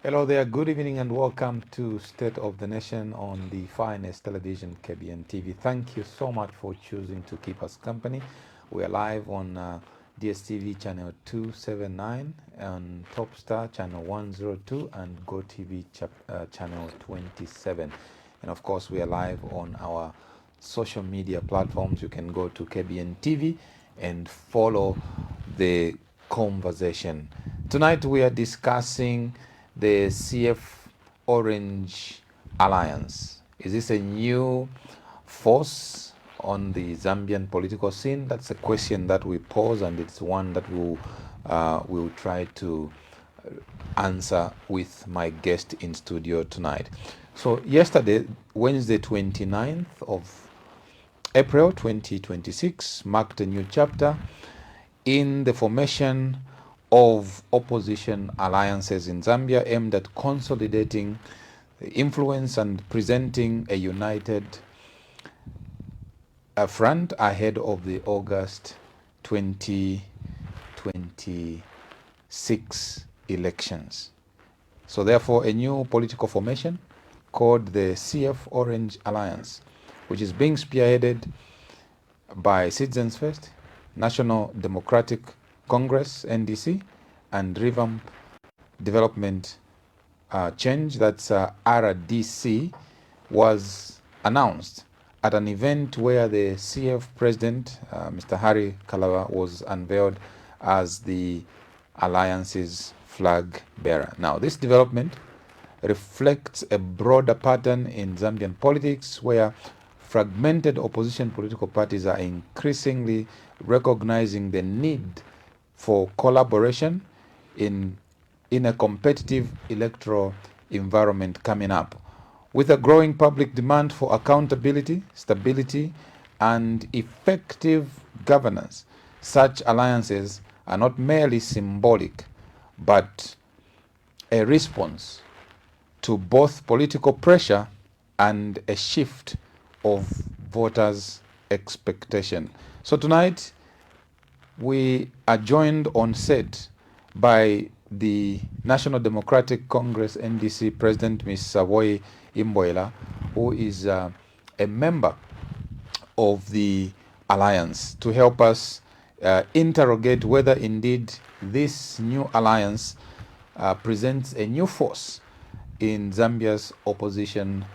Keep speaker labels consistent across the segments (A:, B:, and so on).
A: Hello there, good evening and welcome to State of the Nation on the finest television, KBN TV. Thank you so much for choosing to keep us company. We are live on DSTV channel 279, on Topstar channel 102 and GoTV channel 27. And of course, we are live on our social media platforms. You can go to KBN TV and follow the conversation. Tonight we are discussing the CF Orange Alliance. Is this a new force on the Zambian political scene? That's a question that we pose, and it's one that we'll try to answer with my guest in studio tonight. So yesterday, Wednesday 29th of April 2026, marked a new chapter in the formation of opposition alliances in Zambia aimed at consolidating the influence and presenting a united front ahead of the August 2026 elections. So therefore, a new political formation called the CF Orange Alliance, which is being spearheaded by Citizens First, National Democratic Congress, NDC, and Revamp Development Change, that's RDC, was announced at an event where the CF president, Mr. Harry Kalaba, was unveiled as the alliance's flag bearer. Now, this development reflects a broader pattern in Zambian politics where fragmented opposition political parties are increasingly recognizing the need for collaboration in a competitive electoral environment coming up. With a growing public demand for accountability, stability, and effective governance, such alliances are not merely symbolic, but a response to both political pressure and a shift of voters' expectation. So tonight, we are joined on set by the National Democratic Congress NDC President, Ms. Saboi Imboela, who is a member of the alliance, to help us interrogate whether indeed this new alliance presents a new force in Zambia's opposition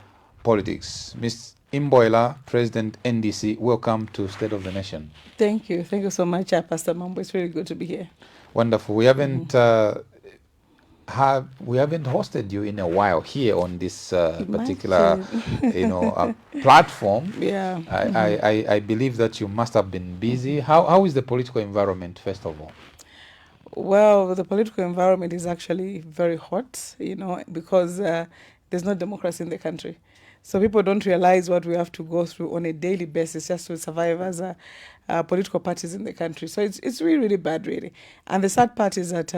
A: politics. Ms. Imboela, President NDC, welcome to State of the Nation.
B: Thank you. Thank you so much, Pastor Mambo. It's really good to be here.
A: Wonderful. We haven't hosted you in a while here on this particular platform.
B: Yeah.
A: I believe that you must have been busy. How is the political environment, first of all?
B: Well, the political environment is actually very hot, because there's no democracy in the country. So people don't realize what we have to go through on a daily basis just to survive as political parties in the country. So it's really, really bad, really. And the sad part is that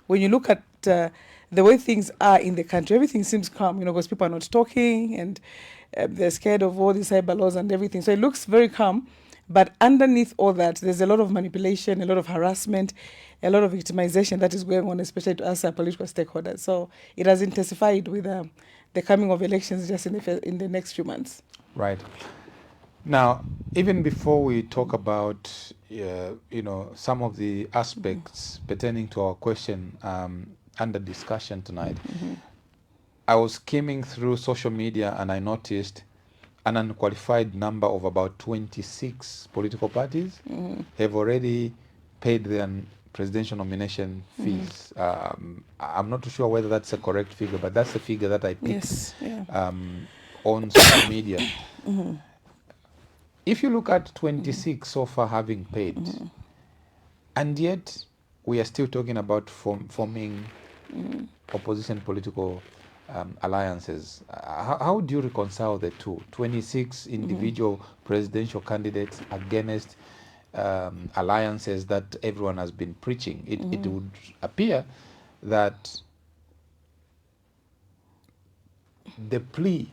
B: when you look at the way things are in the country, everything seems calm, because people are not talking and they're scared of all these cyber laws and everything. So it looks very calm. But underneath all that, there's a lot of manipulation, a lot of harassment, a lot of victimization that is going on, especially to us political stakeholders. So it has intensified with the coming of elections just in the next few months.
A: Right. Now, even before we talk about some of the aspects pertaining to our question under discussion tonight, I was skimming through social media and I noticed an unqualified number of about 26 political parties have already paid their presidential nomination fees. I'm not too sure whether that's a correct figure, but that's the figure that I picked on social media. If you look at 26 so far having paid, and yet we are still talking about forming opposition political alliances, how do you reconcile the two? 26 individual presidential candidates against alliances that everyone has been preaching. It would appear that the plea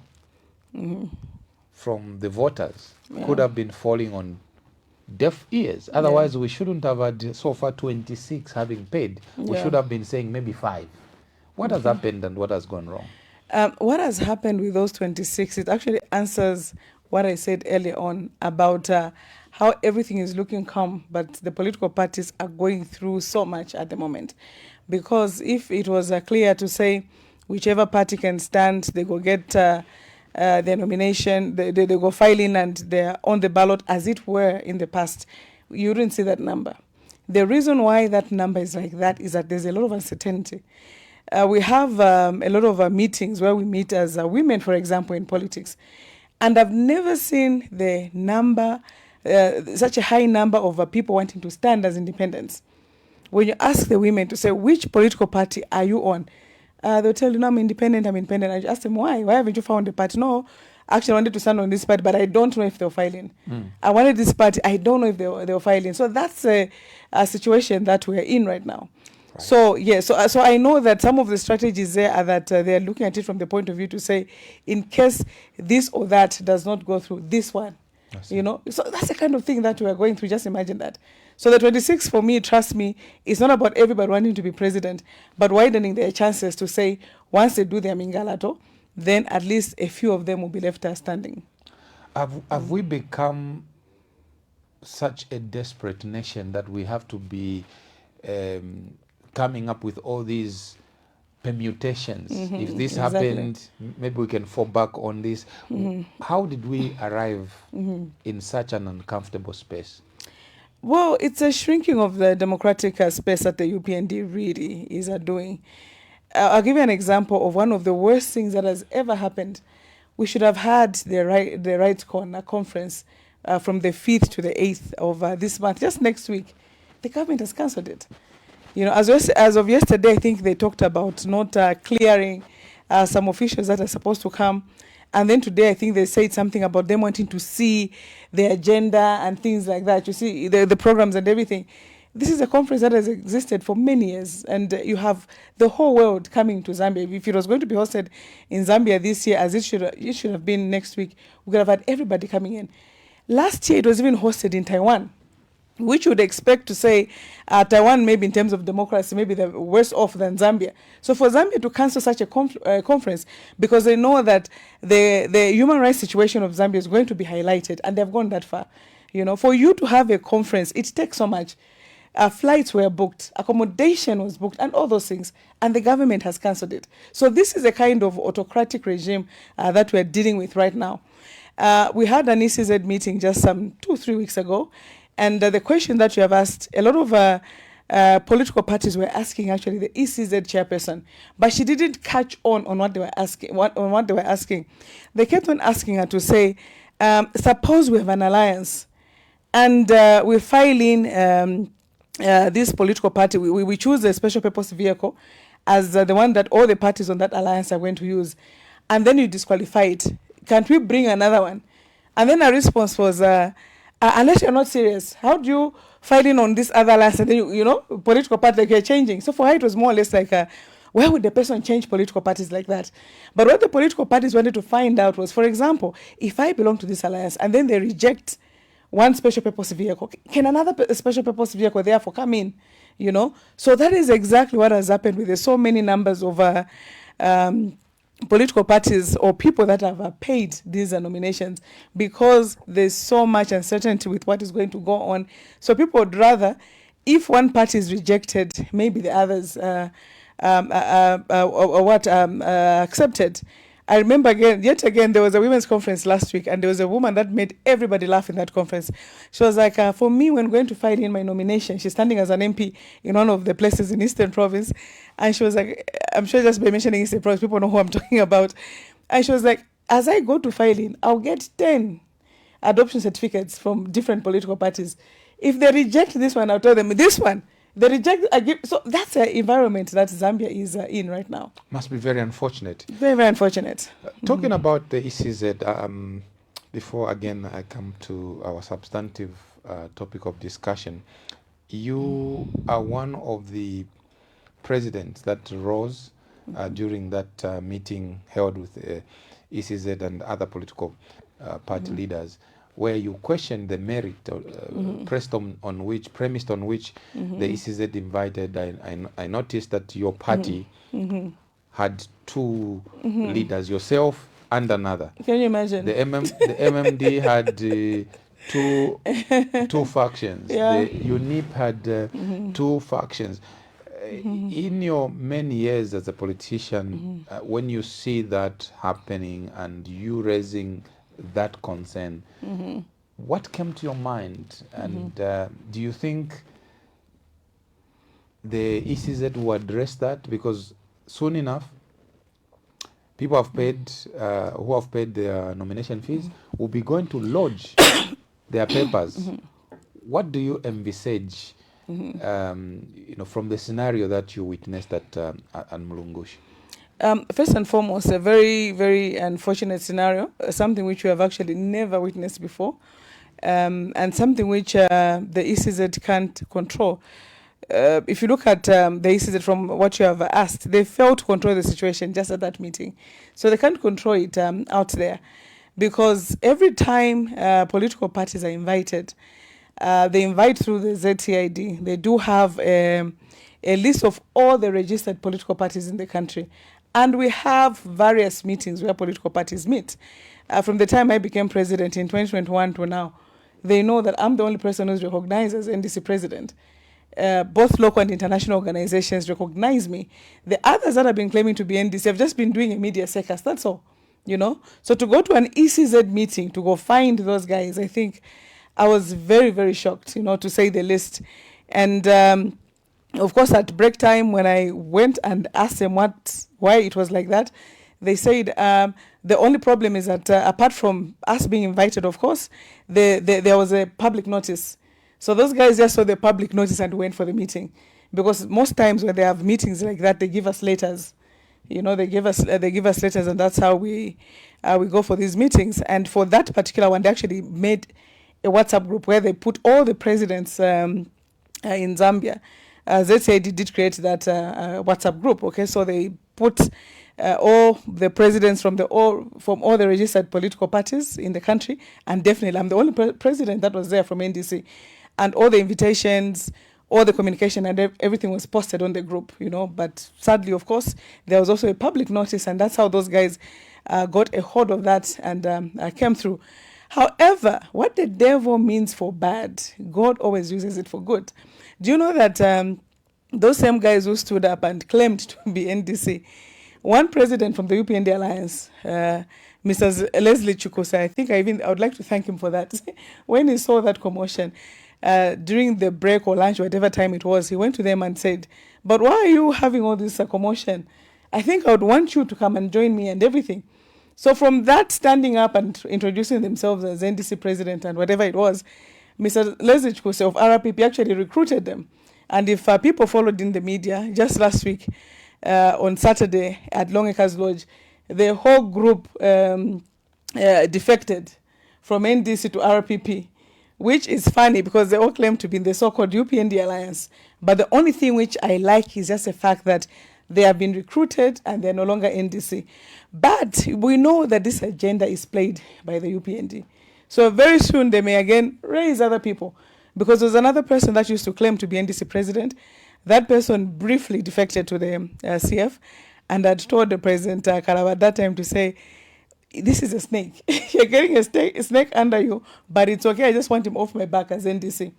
A: from the voters could have been falling on deaf ears. Otherwise, we shouldn't have had so far 26 having paid. We should have been saying maybe 5 What has happened and what has gone wrong?
B: What has happened with those 26, it actually answers what I said earlier on about how everything is looking calm, but the political parties are going through so much at the moment. Because if it was clear to say whichever party can stand, they go get their nomination, they go file in and they're on the ballot as it were in the past, you wouldn't see that number. The reason why that number is like that is that there's a lot of uncertainty. We have a lot of meetings where we meet as women, for example, in politics. And I've never seen the number, such a high number of people wanting to stand as independents. When you ask the women to say, which political party are you on? They'll tell you, no, I'm independent. I ask them, why? Why haven't you found a party? No, actually I wanted to stand on this party, but I don't know if they'll file in. I wanted this party, I don't know if they'll file in. So that's a situation that we're in right now. Right. So, yeah, so I know that some of the strategies there are that they're looking at it from the point of view to say, in case this or that does not go through, this one, you know. So that's the kind of thing that we're going through. Just imagine that. So the 26, for me, trust me, it's not about everybody wanting to be president, but widening their chances to say, once they do their Mingalato, then at least a few of them will be left standing.
A: Have we become such a desperate nation that we have to be coming up with all these permutations? If this happened, maybe we can fall back on this. How did we arrive in such an uncomfortable space?
B: Well, it's a shrinking of the democratic space that the UPND really is doing. I'll give you an example of one of the worst things that has ever happened. We should have had the Rights conference from the 5th to the 8th of this month, just next week. The government has cancelled it. You know, as of yesterday, I think they talked about not clearing some officials that are supposed to come. And then today, I think they said something about them wanting to see the agenda and things like that. You see, the programs and everything. This is a conference that has existed for many years. And you have the whole world coming to Zambia. If it was going to be hosted in Zambia this year, as it should have been next week, we could have had everybody coming in. Last year, it was even hosted in Taiwan, which would expect to say Taiwan, maybe in terms of democracy, maybe they're worse off than Zambia. So for Zambia to cancel such a conference, because they know that the human rights situation of Zambia is going to be highlighted, and they've gone that far. You know, for you to have a conference, it takes so much. Flights were booked, accommodation was booked, and all those things, and the government has cancelled it. So this is a kind of autocratic regime that we're dealing with right now. We had an ECZ meeting just some 2-3 weeks ago, and the question that you have asked, a lot of political parties were asking actually the ECZ chairperson, but she didn't catch on what they were asking. What they were asking, they kept on asking her to say, suppose we have an alliance, and we file in this political party. We choose a special purpose vehicle as the one that all the parties on that alliance are going to use, and then you disqualify it. Can't we bring another one? And then her response was, unless you're not serious, how do you fight in on this other alliance? And then, you know, political party, like, you're changing. So for her, it was more or less like, why would the person change political parties like that? But what the political parties wanted to find out was, for example, if I belong to this alliance and then they reject one special purpose vehicle, can another special purpose vehicle therefore come in? You know? So that is exactly what has happened with so many numbers of political parties or people that have paid these nominations, because there's so much uncertainty with what is going to go on. So people would rather, if one party is rejected, maybe the others accepted. I remember yet again, there was a women's conference last week, and there was a woman that made everybody laugh in that conference. She was like, for me, when going to file in my nomination, she's standing as an MP in one of the places in Eastern Province, and she was like, I'm sure just by mentioning Eastern Province, people know who I'm talking about. And she was like, as I go to file in, I'll get 10 adoption certificates from different political parties. If they reject this one, I'll tell them this one. They reject. So that's the environment that Zambia is in right now.
A: Must be very unfortunate.
B: Very, very unfortunate.
A: Talking about the ECZ, before again I come to our substantive topic of discussion, you are one of the presidents that rose during that meeting held with ECZ and other political party leaders, where you questioned the merit premised on which the ECZ invited. I noticed that your party had two leaders, yourself and another.
B: Can you imagine?
A: The MMD had two factions.
B: Yeah.
A: The UNIP had two factions. In your many years as a politician, when you see that happening and you raising that concern, what came to your mind? And do you think the ECZ will address that? Because soon enough, people have paid, who have paid their nomination fees, will be going to lodge their papers. What do you envisage, from the scenario that you witnessed at Mulungushi?
B: First and foremost, a very, very unfortunate scenario, something which we have actually never witnessed before, and something which the ECZ can't control. If you look at the ECZ from what you have asked, they failed to control the situation just at that meeting. So they can't control it out there, because every time political parties are invited, they invite through the ZTID. They do have a list of all the registered political parties in the country. And we have various meetings where political parties meet. From the time I became president in 2021 to now, they know that I'm the only person who's recognized as NDC president. Both local and international organizations recognize me. The others that have been claiming to be NDC have just been doing a media circus, that's all, So to go to an ECZ meeting, to go find those guys, I think I was very, very shocked, to say the least. And of course, at break time, when I went and asked them why it was like that, they said the only problem is that apart from us being invited, of course, there was a public notice. So those guys just saw the public notice and went for the meeting, because most times when they have meetings like that, they give us letters. They give us letters, and that's how we go for these meetings. And for that particular one, they actually made a WhatsApp group where they put all the presidents in Zambia. ZCID did create that WhatsApp group. Okay, so they put all the presidents from all the registered political parties in the country, and definitely I'm the only president that was there from NDC. And all the invitations, all the communication, and everything was posted on the group, But sadly, of course, there was also a public notice, and that's how those guys got a hold of that and came through. However, what the devil means for bad, God always uses it for good. Do you know that those same guys who stood up and claimed to be NDC, one president from the UPND Alliance, Mr. Leslie Chukwusa, I think I would like to thank him for that. When he saw that commotion, during the break or lunch, whatever time it was, he went to them and said, "But why are you having all this commotion? I think I would want you to come and join me and everything." So from that standing up and introducing themselves as NDC president and whatever it was, Mr. Leslie Chukwusa of RPP actually recruited them. And if people followed in the media, just last week on Saturday at Longacres Lodge, the whole group defected from NDC to RPP, which is funny because they all claim to be in the so-called UPND Alliance. But the only thing which I like is just the fact that they have been recruited and they're no longer NDC. But we know that this agenda is played by the UPND. So very soon they may again raise other people, because there's another person that used to claim to be NDC president. That person briefly defected to the CF and had told the President Kalaba at that time to say, "This is a snake. You're getting a snake under you, but it's okay. I just want him off my back as NDC."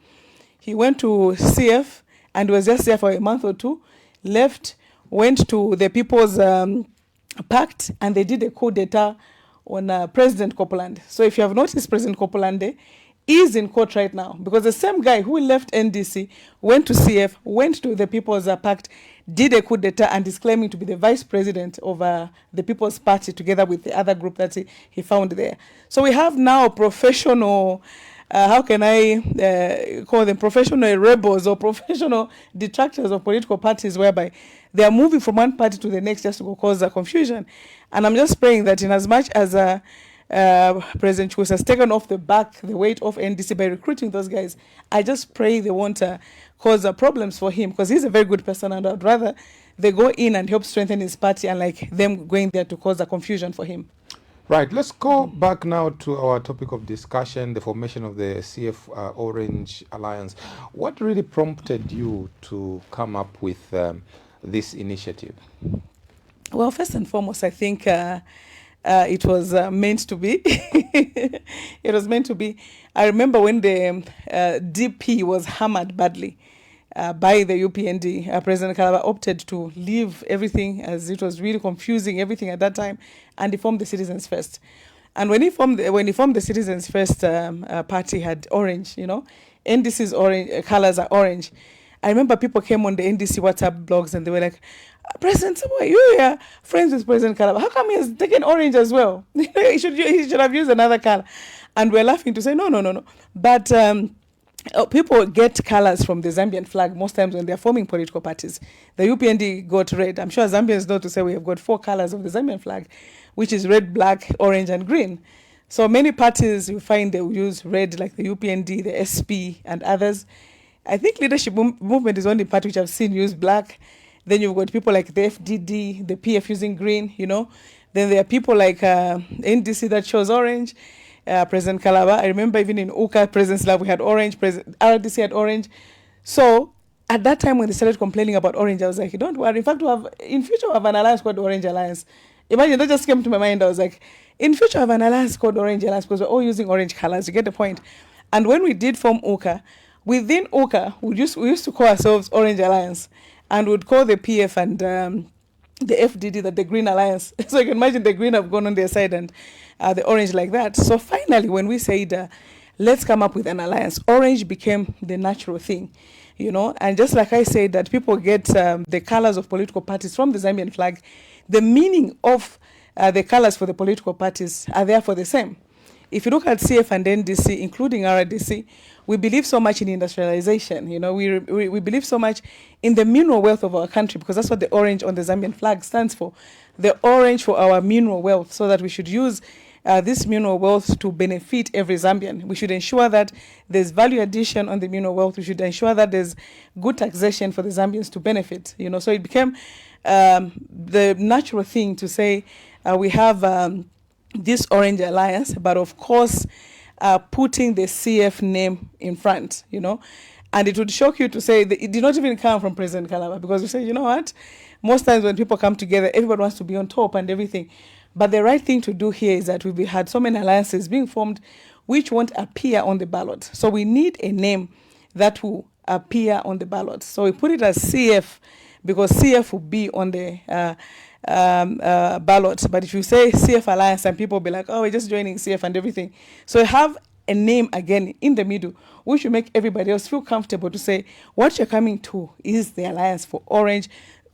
B: He went to CF and was just there for a month or two, left, went to the People's Pact, and they did a coup d'etat on President Copeland. So if you have noticed, President Copeland is in court right now, because the same guy who left NDC, went to CF, went to the People's Pact, did a coup d'etat, and is claiming to be the vice president of the People's Party, together with the other group that he found there. So we have now professional, how can I call them, professional rebels or professional detractors of political parties, whereby they are moving from one party to the next just to cause a confusion. And I'm just praying that in as much as President Chukwusa has taken off the weight of NDC by recruiting those guys, I just pray they won't cause problems for him, because he's a very good person, and I'd rather they go in and help strengthen his party, unlike them going there to cause a confusion for him.
A: Right, let's go back now to our topic of discussion, the formation of the CF Orange Alliance. What really prompted you to come up with this initiative?
B: Well, first and foremost, I think it was meant to be. It was meant to be. I remember when the DP was hammered badly by the UPND, President Kalaba opted to leave everything, as it was really confusing everything at that time, and he formed the Citizens First. And when he formed the Citizens First party, had orange, NDC's orange colors are orange. I remember people came on the NDC WhatsApp blogs and they were like, President Saboi, you are friends with President Kalaba. How come he has taken orange as well? he should have used another color. And we're laughing to say, no. But people get colors from the Zambian flag most times when they're forming political parties. The UPND got red. I'm sure Zambians know to say we have got 4 colors of the Zambian flag, which is red, black, orange, and green. So many parties you find they will use red, like the UPND, the SP, and others. I think leadership movement is only part which I've seen use black. Then you've got people like the FDD, the PF using green, Then there are people like NDC that chose orange. President Kalaba, I remember even in UKA, President Slav, we had orange, RDC had orange. So at that time when they started complaining about orange, I was like, don't worry. In fact, in future we have an alliance called Orange Alliance. Imagine, that just came to my mind. I was like, in future we have an alliance called Orange Alliance because we're all using orange colors. You get the point? And when we did form UKA, within UKA, we used to call ourselves Orange Alliance, and would call the PF and the FDD that the Green Alliance. So you can imagine the green have gone on their side and the orange like that. So finally, when we said, let's come up with an alliance, orange became the natural thing, And just like I said, that people get the colors of political parties from the Zambian flag, the meaning of the colors for the political parties are therefore the same. If you look at CF and NDC, including RDC, we believe so much in industrialization. We believe so much in the mineral wealth of our country, because that's what the orange on the Zambian flag stands for. The orange for our mineral wealth, so that we should use this mineral wealth to benefit every Zambian. We should ensure that there's value addition on the mineral wealth. We should ensure that there's good taxation for the Zambians to benefit. So it became the natural thing to say we have this Orange Alliance, but of course, putting the CF name in front, And it would shock you to say that it did not even come from President Kalaba, because we say, you know what? Most times when people come together, everybody wants to be on top and everything. But the right thing to do here is that we've had so many alliances being formed which won't appear on the ballot. So we need a name that will appear on the ballot. So we put it as CF, because CF will be on the ballot. But if you say CF Alliance, and people will be like, oh, we're just joining CF and everything. So have a name again in the middle, which will make everybody else feel comfortable to say what you're coming to is the Alliance for Orange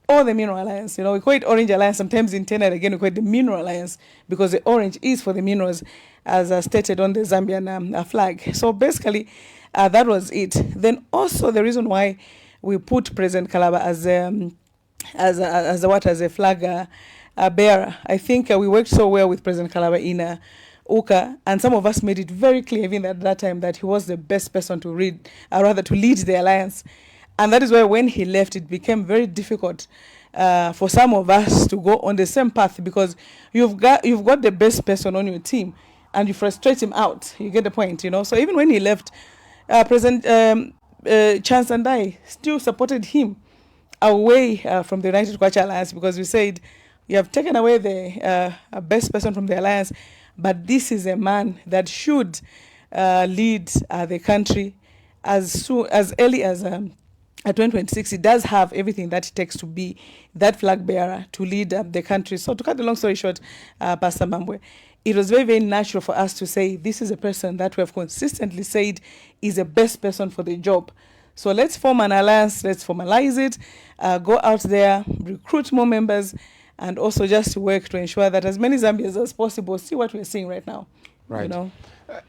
B: or the Mineral Alliance. We call it Orange Alliance. Sometimes internally, again, we call it the Mineral Alliance, because the orange is for the minerals, as stated on the Zambian flag. So basically, that was it. Then also the reason why we put President Kalaba as a flag bearer. I think we worked so well with President Kalaba in UKA, and some of us made it very clear even at that time that he was the best person to lead the alliance. And that is why when he left, it became very difficult for some of us to go on the same path, because you've got the best person on your team and you frustrate him out. You get the point, So even when he left, President Chance and I still supported him away from the United Kwacha Alliance, because we said, you have taken away the best person from the alliance, but this is a man that should lead the country as early as 2026. He does have everything that it takes to be that flag bearer to lead the country. So to cut the long story short, Pastor Mambwe, it was very, very natural for us to say this is a person that we have consistently said is the best person for the job. So let's form an alliance, let's formalize it, go out there, recruit more members, and also just work to ensure that as many Zambians as possible see what we're seeing right now.
A: Right.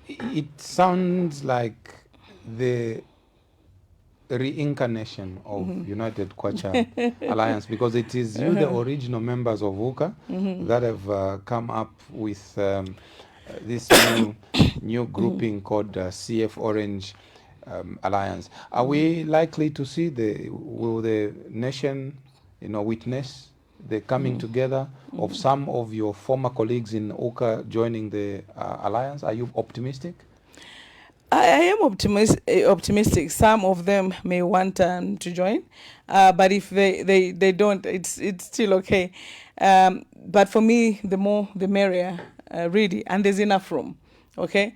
A: It sounds like the reincarnation of United Kwacha Alliance, because it is you, the original members of UKA, that have come up with this new grouping called CF Orange Alliance. Are we likely to see will the nation, witness the coming together of some of your former colleagues in UKA joining the alliance? Are you optimistic?
B: I am optimistic. Some of them may want to join, but if they don't, it's still okay. But for me, the more the merrier, really, and there's enough room. Okay,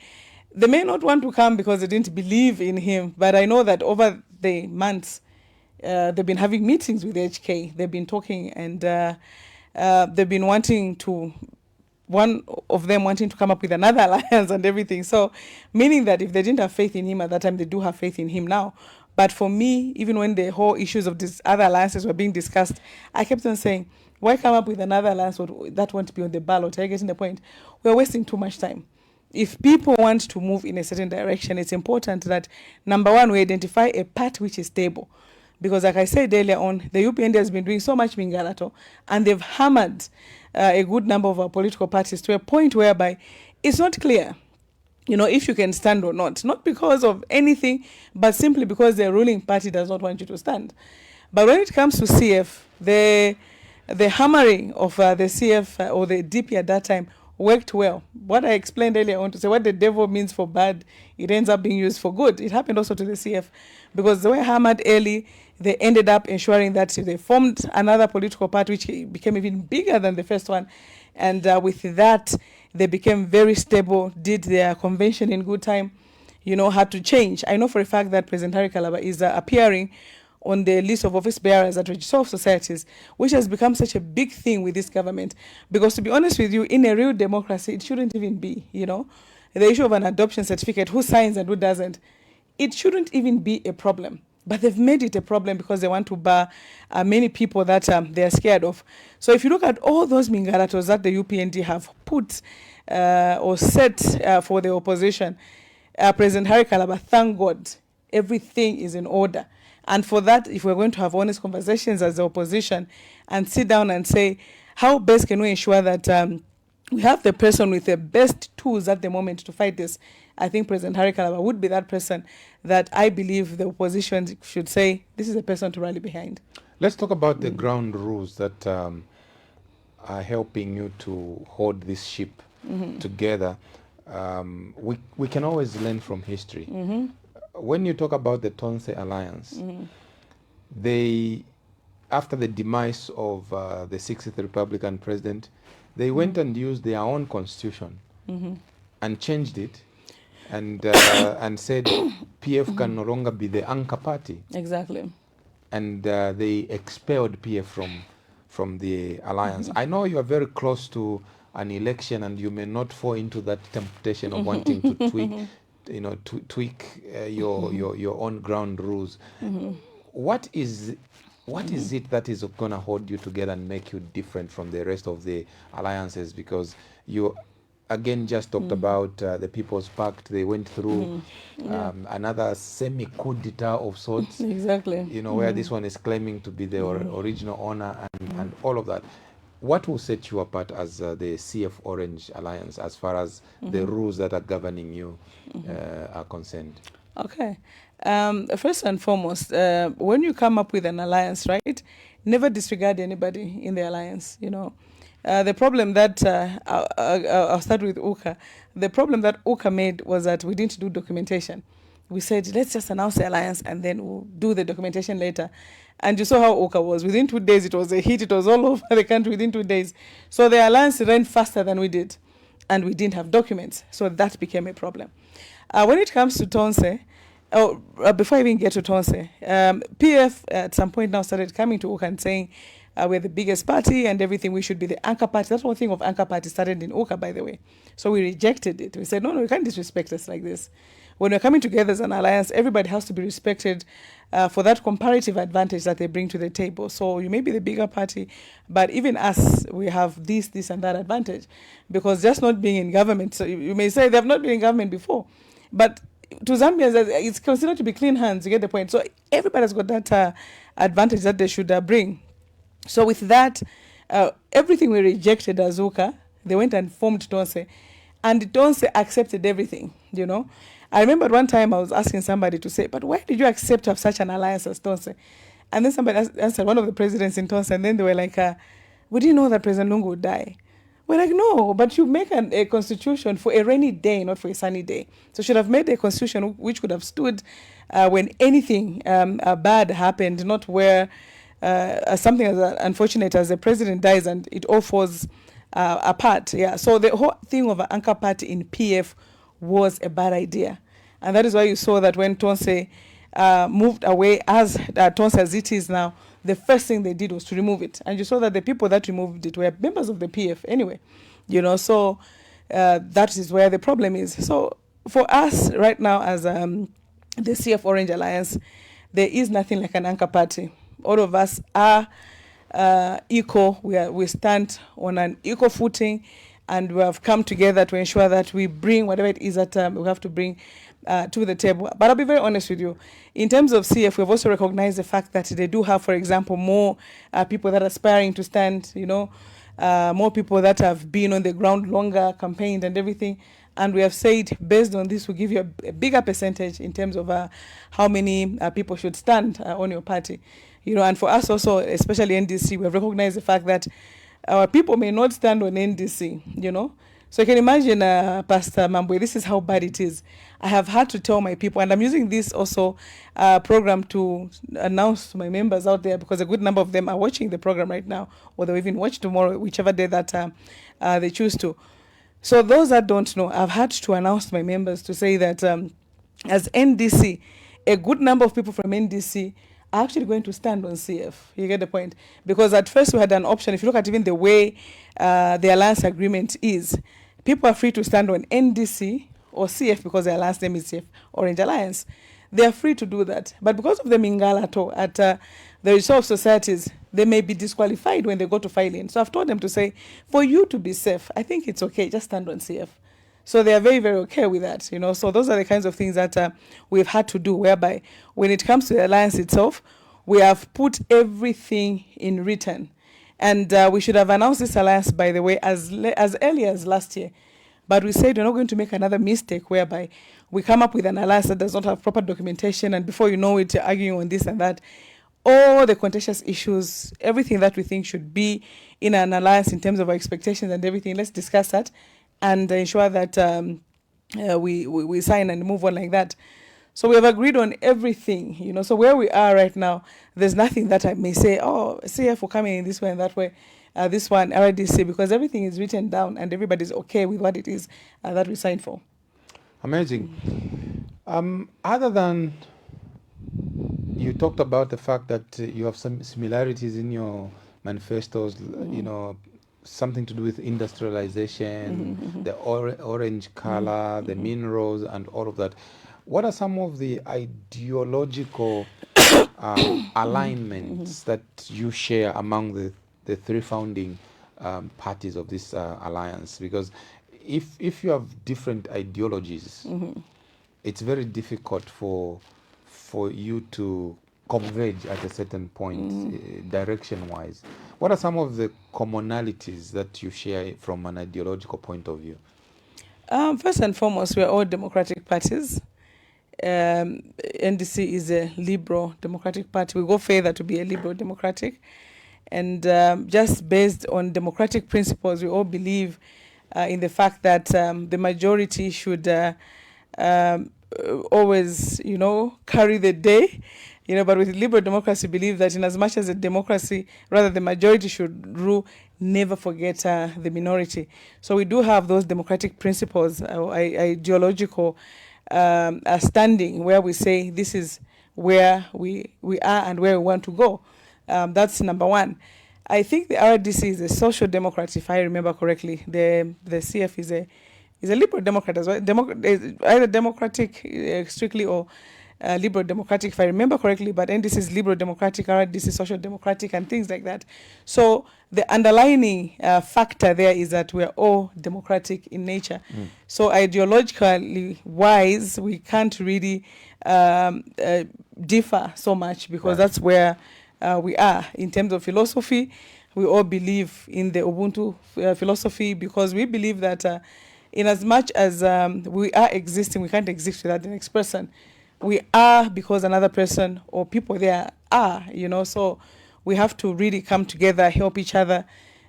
B: they may not want to come because they didn't believe in him, but I know that over the months, they've been having meetings with HK. They've been talking, and they've been wanting to, one of them wanting to come up with another alliance and everything. So, meaning that if they didn't have faith in him at that time, they do have faith in him now. But for me, even when the whole issues of these other alliances were being discussed, I kept on saying, why come up with another alliance that won't be on the ballot? Are you getting the point? We're wasting too much time. If people want to move in a certain direction, it's important that, number one, we identify a path which is stable. Because like I said earlier on, the UPND has been doing so much mingalato, and they've hammered a good number of our political parties to a point whereby it's not clear, if you can stand or not because of anything, but simply because the ruling party does not want you to stand. But when it comes to CF, the hammering of the CF or the DP at that time worked well. What I explained earlier on to say what the devil means for bad, it ends up being used for good. It happened also to the CF because they were hammered early. They ended up ensuring that they formed another political party which became even bigger than the first one. And with that, they became very stable, did their convention in good time, had to change. I know for a fact that President Harry Kalaba is appearing on the list of office bearers at Registrar of Societies, which has become such a big thing with this government. Because to be honest with you, in a real democracy, it shouldn't even be, the issue of an adoption certificate, who signs and who doesn't, it shouldn't even be a problem. But they've made it a problem because they want to bar many people that they're scared of. So if you look at all those mingaratos that the UPND have put or set for the opposition, President Harry Kalaba, thank God, everything is in order. And for that, if we're going to have honest conversations as the opposition and sit down and say, how best can we ensure that we have the person with the best tools at the moment to fight this, I think President Harry Kalaba would be that person that I believe the opposition should say, this is a person to rally behind.
A: Let's talk about the ground rules that are helping you to hold this ship together. We can always learn from history. When you talk about the Tonse Alliance, they, after the demise of the 60th Republican president, they went and used their own constitution and changed it and said PF can no longer be the anchor party.
B: Exactly.
A: And they expelled PF from the alliance. I know you are very close to an election and you may not fall into that temptation of wanting to tweak your own ground rules. What is it that is going to hold you together and make you different from the rest of the alliances? Because you again just talked about the People's Pact. They went through another semi-coup d'etat of sorts.
B: Exactly.
A: Where this one is claiming to be the original owner and all of that. What will set you apart as the CF Orange Alliance as far as the rules that are governing you are concerned?
B: Okay. First and foremost, when you come up with an alliance, right, never disregard anybody in the alliance, The problem that, I'll start with UKA. The problem that UKA made was that we didn't do documentation. We said, let's just announce the alliance and then we'll do the documentation later. And you saw how UKA was. Within 2 days, it was a hit. It was all over the country within 2 days. So the alliance ran faster than we did. And we didn't have documents. So that became a problem. When it comes to Tonse, before I even get to Tonse, PF at some point now started coming to UKA and saying, we're the biggest party and everything, we should be the anchor party. That whole thing of anchor party started in UKA, by the way. So we rejected it. We said, no, you can't disrespect us like this. When we're coming together as an alliance, everybody has to be respected for that comparative advantage that they bring to the table. So you may be the bigger party, but even us, we have this and that advantage. Because just not being in government, so you may say they've not been in government before, but to Zambians, it's considered to be clean hands, you get the point. So everybody's got that advantage that they should bring. So with that, everything we rejected as UKA, they went and formed Tonse. And Tonse accepted everything, I remember one time I was asking somebody to say, but why did you accept to have such an alliance as Tonse? And then somebody answered, one of the presidents in Tonse, and then they were like, we didn't know that President Lungu would die. We're like, no, but you make a constitution for a rainy day, not for a sunny day. So should have made a constitution which could have stood when anything bad happened, not where something as unfortunate as the president dies and it all falls apart. Yeah. So the whole thing of an anchor party in PF was a bad idea. And that is why you saw that when Tonse moved away, as Tonse as it is now, the first thing they did was to remove it. And you saw that the people that removed it were members of the PF anyway. So that is where the problem is. So for us right now as the CF Orange Alliance, there is nothing like an anchor party. All of us are equal. We stand on an equal footing, and we have come together to ensure that we bring whatever it is that we have to bring to the table. But I'll be very honest with you. In terms of CF, we've also recognized the fact that they do have, for example, more people that are aspiring to stand, more people that have been on the ground longer, campaigned and everything. And we have said, based on this, we'll give you a bigger percentage in terms of how many people should stand on your party. And for us also, especially NDC, we have recognized the fact that our people may not stand on NDC, So you can imagine, Pastor Mambwe, this is how bad it is. I have had to tell my people, and I'm using this also program to announce to my members out there, because a good number of them are watching the program right now, or they'll even watch tomorrow, whichever day that they choose to. So those that don't know, I've had to announce to my members to say that as NDC, a good number of people from NDC are actually going to stand on CF. You get the point? Because at first we had an option. If you look at even the way the alliance agreement is, people are free to stand on NDC or CF because the alliance name is CF Orange Alliance. They are free to do that. But because of the Mingalato at the resource societies, they may be disqualified when they go to file in. So I've told them to say, for you to be safe, I think it's okay, just stand on CF. So they are very, very okay with that, So those are the kinds of things that we've had to do, whereby when it comes to the alliance itself, we have put everything in written. And we should have announced this alliance, by the way, as early as last year. But we said we're not going to make another mistake whereby we come up with an alliance that does not have proper documentation, and before you know it, you're arguing on this and that. All the contentious issues, everything that we think should be in an alliance in terms of our expectations and everything, let's discuss that and ensure that we sign and move on like that. So we have agreed on everything, So where we are right now, there's nothing that I may say, oh, CF will come in this way and that way, this one, RDC, because everything is written down and everybody's okay with what it is that we signed for.
A: Amazing. Other than, you talked about the fact that you have some similarities in your manifestos, something to do with industrialization, the orange color, the minerals, and all of that. What are some of the ideological alignments that you share among the three founding parties of this alliance? Because if you have different ideologies, it's very difficult for you to converge at a certain point, direction-wise. What are some of the commonalities that you share from an ideological point of view?
B: First and foremost, we are all democratic parties. NDC is a liberal democratic party. We go further to be a liberal democratic. And just based on democratic principles, we all believe in the fact that the majority should always, carry the day. But with liberal democracy, believe that in as much as a democracy, rather the majority should rule, never forget the minority. So we do have those democratic principles, ideological standing, where we say this is where we are and where we want to go. That's number one. I think the RDC is a social democrat, if I remember correctly. The CF is a liberal democrat as well. Either democratic strictly or liberal democratic, if I remember correctly, but NDC is liberal democratic, RDC is social democratic, and things like that. So the underlying factor there is that we are all democratic in nature. So ideologically wise, we can't really differ so much, because that's where we are. In terms of philosophy, we all believe in the Ubuntu philosophy, because we believe that in as much as we are existing, we can't exist without the next person. We are because another person or people there are, so we have to really come together, help each other,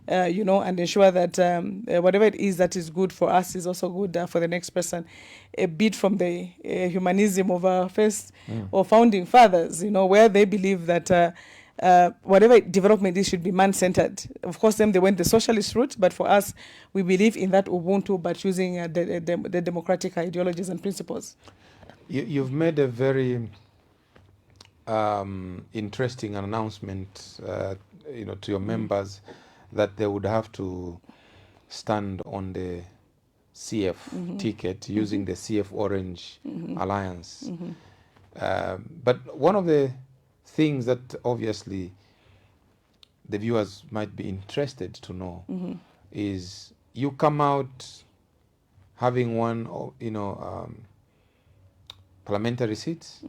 B: and ensure that whatever it is that is good for us is also good for the next person. A bit from the humanism of our first or founding fathers, where they believe that whatever development is should be man-centered. Of course, them they went the socialist route, but for us, we believe in that Ubuntu, but using the democratic ideologies and principles.
A: You've made a very interesting announcement, to your members that they would have to stand on the CF ticket using the CF Orange Alliance. But one of the things that obviously the viewers might be interested to know is you come out having won, parliamentary seats,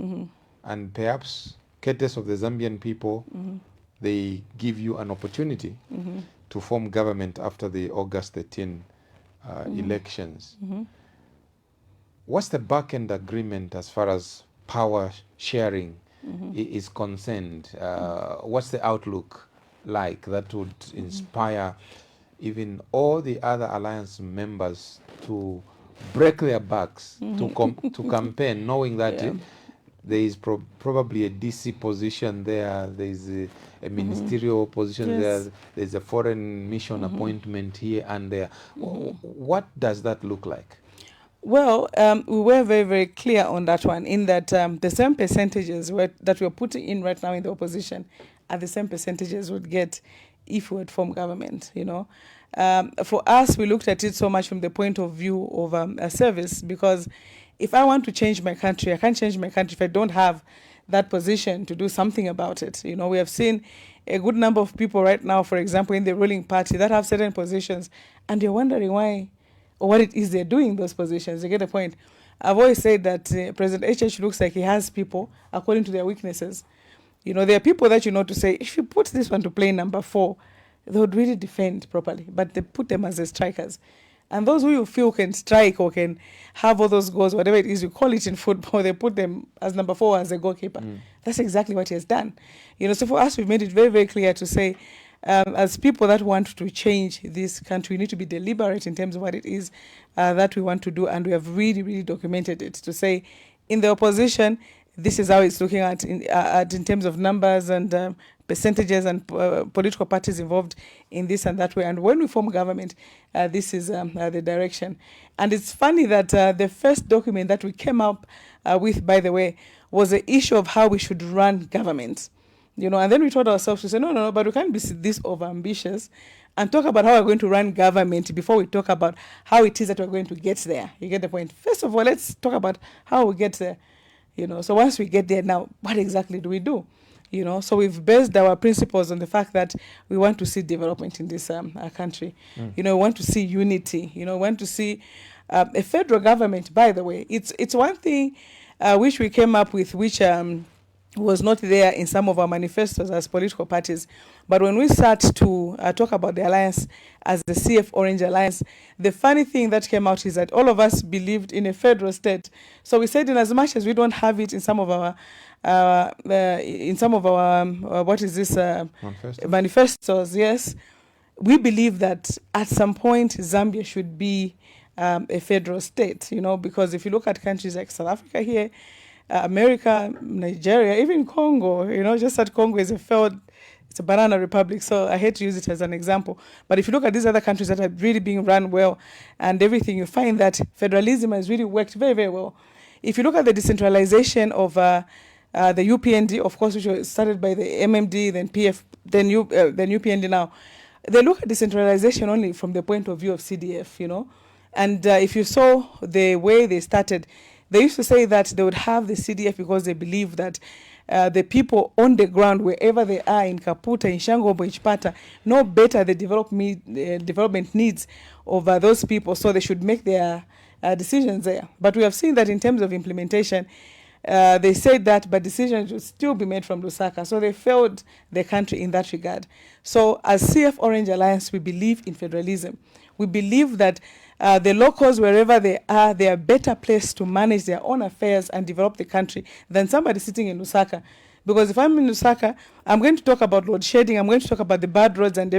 A: and perhaps courtesy of the Zambian people, they give you an opportunity to form government after the August 13 elections. What's the back-end agreement as far as power sharing is concerned? What's the outlook like that would inspire even all the other alliance members to break their backs to campaign, knowing that there is probably a DC position there, there is a ministerial position there, there's a foreign mission appointment here and there. What does that look like?
B: Well, we were very, very clear on that one, in that the same percentages that we're putting in right now in the opposition are the same percentages we'd get if we had formed government, For us, we looked at it so much from the point of view of a service, because if I want to change my country, I can't change my country if I don't have that position to do something about it. We have seen a good number of people right now, for example, in the ruling party that have certain positions, and you're wondering why or what it is they're doing in those positions. You get the point? I've always said that President HH looks like he has people according to their weaknesses. There are people that to say, if you put this one to play number 4, they would really defend properly, but they put them as the strikers. And those who you feel can strike or can have all those goals, whatever it is you call it in football, they put them as number 4 as a goalkeeper. That's exactly what he has done. So for us, we've made it very, very clear to say, as people that want to change this country, we need to be deliberate in terms of what it is that we want to do. And we have really, really documented it to say, in the opposition, this is how it's looking at in terms of numbers and percentages and political parties involved in this and that way. And when we form government, this is the direction. And it's funny that the first document that we came up with, by the way, was the issue of how we should run government. And then we told ourselves to say, no, but we can't be this over-ambitious and talk about how we're going to run government before we talk about how it is that we're going to get there. You get the point? First of all, let's talk about how we get there. So once we get there, now, what exactly do we do? So we've based our principles on the fact that we want to see development in this country. We want to see unity. We want to see a federal government, by the way. It's one thing which we came up with, which was not there in some of our manifestos as political parties. But when we start to talk about the alliance as the CF Orange Alliance, the funny thing that came out is that all of us believed in a federal state. So we said, in as much as we don't have it in some of our manifestos, yes, we believe that at some point Zambia should be a federal state, because if you look at countries like South Africa here, America, Nigeria, even Congo, just that Congo is it's a banana republic, so I hate to use it as an example. But if you look at these other countries that are really being run well and everything, you find that federalism has really worked very, very well. If you look at the decentralization of the UPND, of course, which was started by the MMD, then PF, then UPND now, they look at decentralization only from the point of view of CDF, And if you saw the way they started, they used to say that they would have the CDF because they believe that the people on the ground, wherever they are, in Kaputa, in Shangombo, in Chipata, know better the development needs of those people, so they should make their decisions there. But we have seen that in terms of implementation, they said that, but decisions should still be made from Lusaka. So they failed the country in that regard. So as CF Orange Alliance, we believe in federalism. We believe that the locals, wherever they are better placed to manage their own affairs and develop the country than somebody sitting in Lusaka. Because if I'm in Lusaka, I'm going to talk about load shedding, I'm going to talk about the bad roads and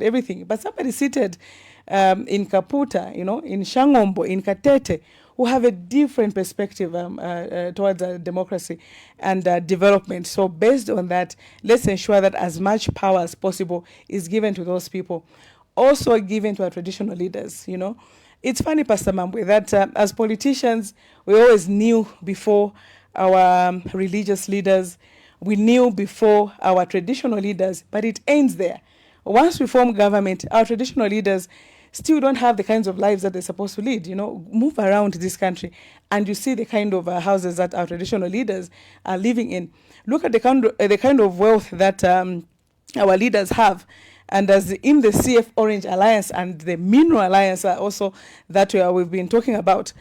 B: everything. But somebody seated in Kaputa, in Shangombo, in Katete, who have a different perspective towards democracy and development. So based on that, let's ensure that as much power as possible is given to those people, also given to our traditional leaders. It's funny, Pastor Mambwe, that as politicians, we always knew before our religious leaders, we knew before our traditional leaders, but it ends there. Once we form government, our traditional leaders still don't have the kinds of lives that they're supposed to lead. Move around this country and you see the kind of houses that our traditional leaders are living in. Look at the kind of wealth that our leaders have. And as in the CF Orange Alliance and the Mineral Alliance also that we've been talking about,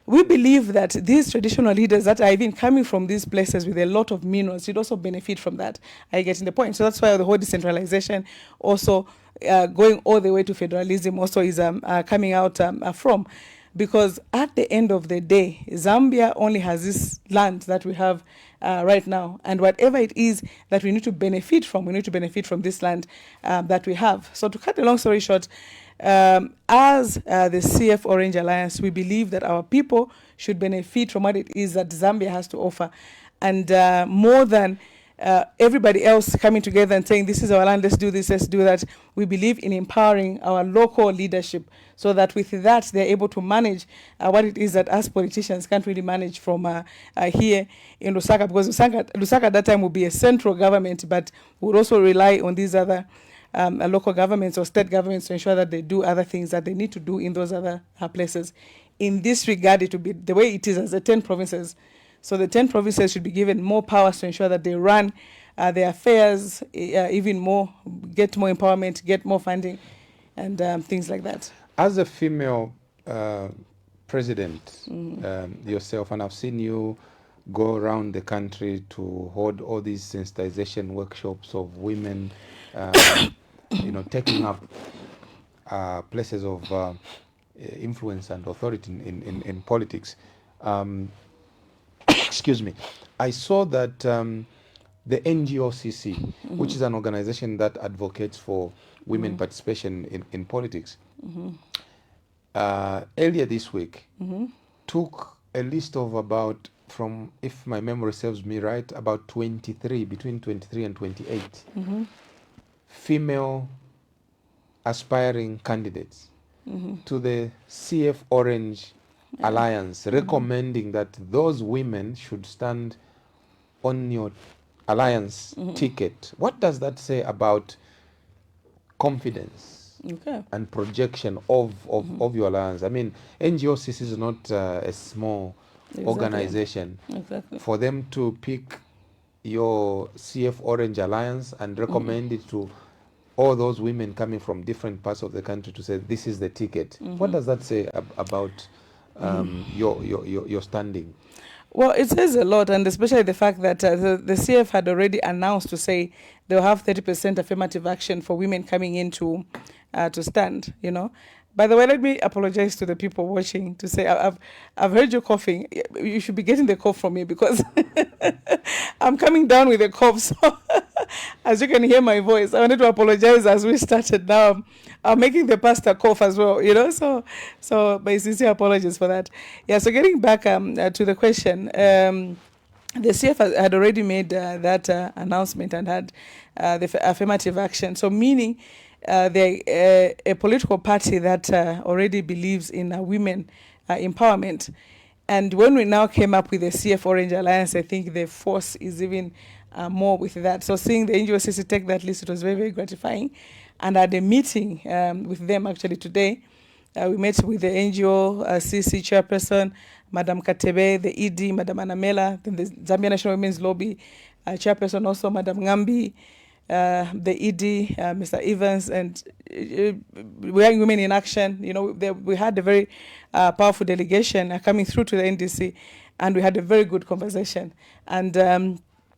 B: we believe that these traditional leaders that are even coming from these places with a lot of minerals should also benefit from that. Are you getting the point? So that's why the whole decentralization also going all the way to federalism also is coming out from. Because at the end of the day, Zambia only has this land that we have right now. And whatever it is that we need to benefit from, we need to benefit from this land that we have. So to cut the long story short, as the CF Orange Alliance, we believe that our people should benefit from what it is that Zambia has to offer. And more than everybody else coming together and saying, this is our land, let's do this, let's do that, we believe in empowering our local leadership so that with that, they're able to manage what it is that us politicians can't really manage from here in Lusaka, because Lusaka at that time will be a central government, but would also rely on these other local governments or state governments to ensure that they do other things that they need to do in those other places. In this regard, it will be the way it is as the 10 provinces. So the 10 provinces should be given more powers to ensure that they run their affairs even more, get more empowerment, get more funding, and things like that.
A: As a female president yourself, and I've seen you go around the country to hold all these sensitization workshops of women, taking up places of influence and authority in politics. Excuse me. I saw that the NGOCC, which is an organization that advocates for women participation in politics, earlier this week took a list of about, from, if my memory serves me right, about between 23 and 28 female aspiring candidates to the CF Orange Alliance, recommending that those women should stand on your alliance ticket. What does that say about confidence and projection of your alliance? I mean, NGOCC is not a small organization.
B: Exactly.
A: For them to pick your CF Orange Alliance and recommend it to all those women coming from different parts of the country to say this is the ticket. What does that say about your standing?
B: Well, it says a lot, and especially the fact that the CF had already announced to say they'll have 30% affirmative action for women coming in to stand, By the way, let me apologize to the people watching to say I've heard you coughing. You should be getting the cough from me because I'm coming down with a cough. So as you can hear my voice, I wanted to apologize as we started. Now I'm making the pastor cough as well, So my sincere apologies for that. Yeah. So getting back to the question, the CF had already made that announcement and had the affirmative action. So meaning. They're a political party that already believes in women empowerment. And when we now came up with the CF Orange Alliance, I think the force is even more with that. So seeing the NGOCC take that list, it was very, very gratifying. And at the meeting with them actually today, we met with the NGOCC chairperson, Madam Katebe, the ED, Madam Anamela, then the Zambia National Women's Lobby chairperson also, Madam Ngambi, the ED, Mr. Evans, and Young Women in Action. We had a very powerful delegation coming through to the NDC, and we had a very good conversation. And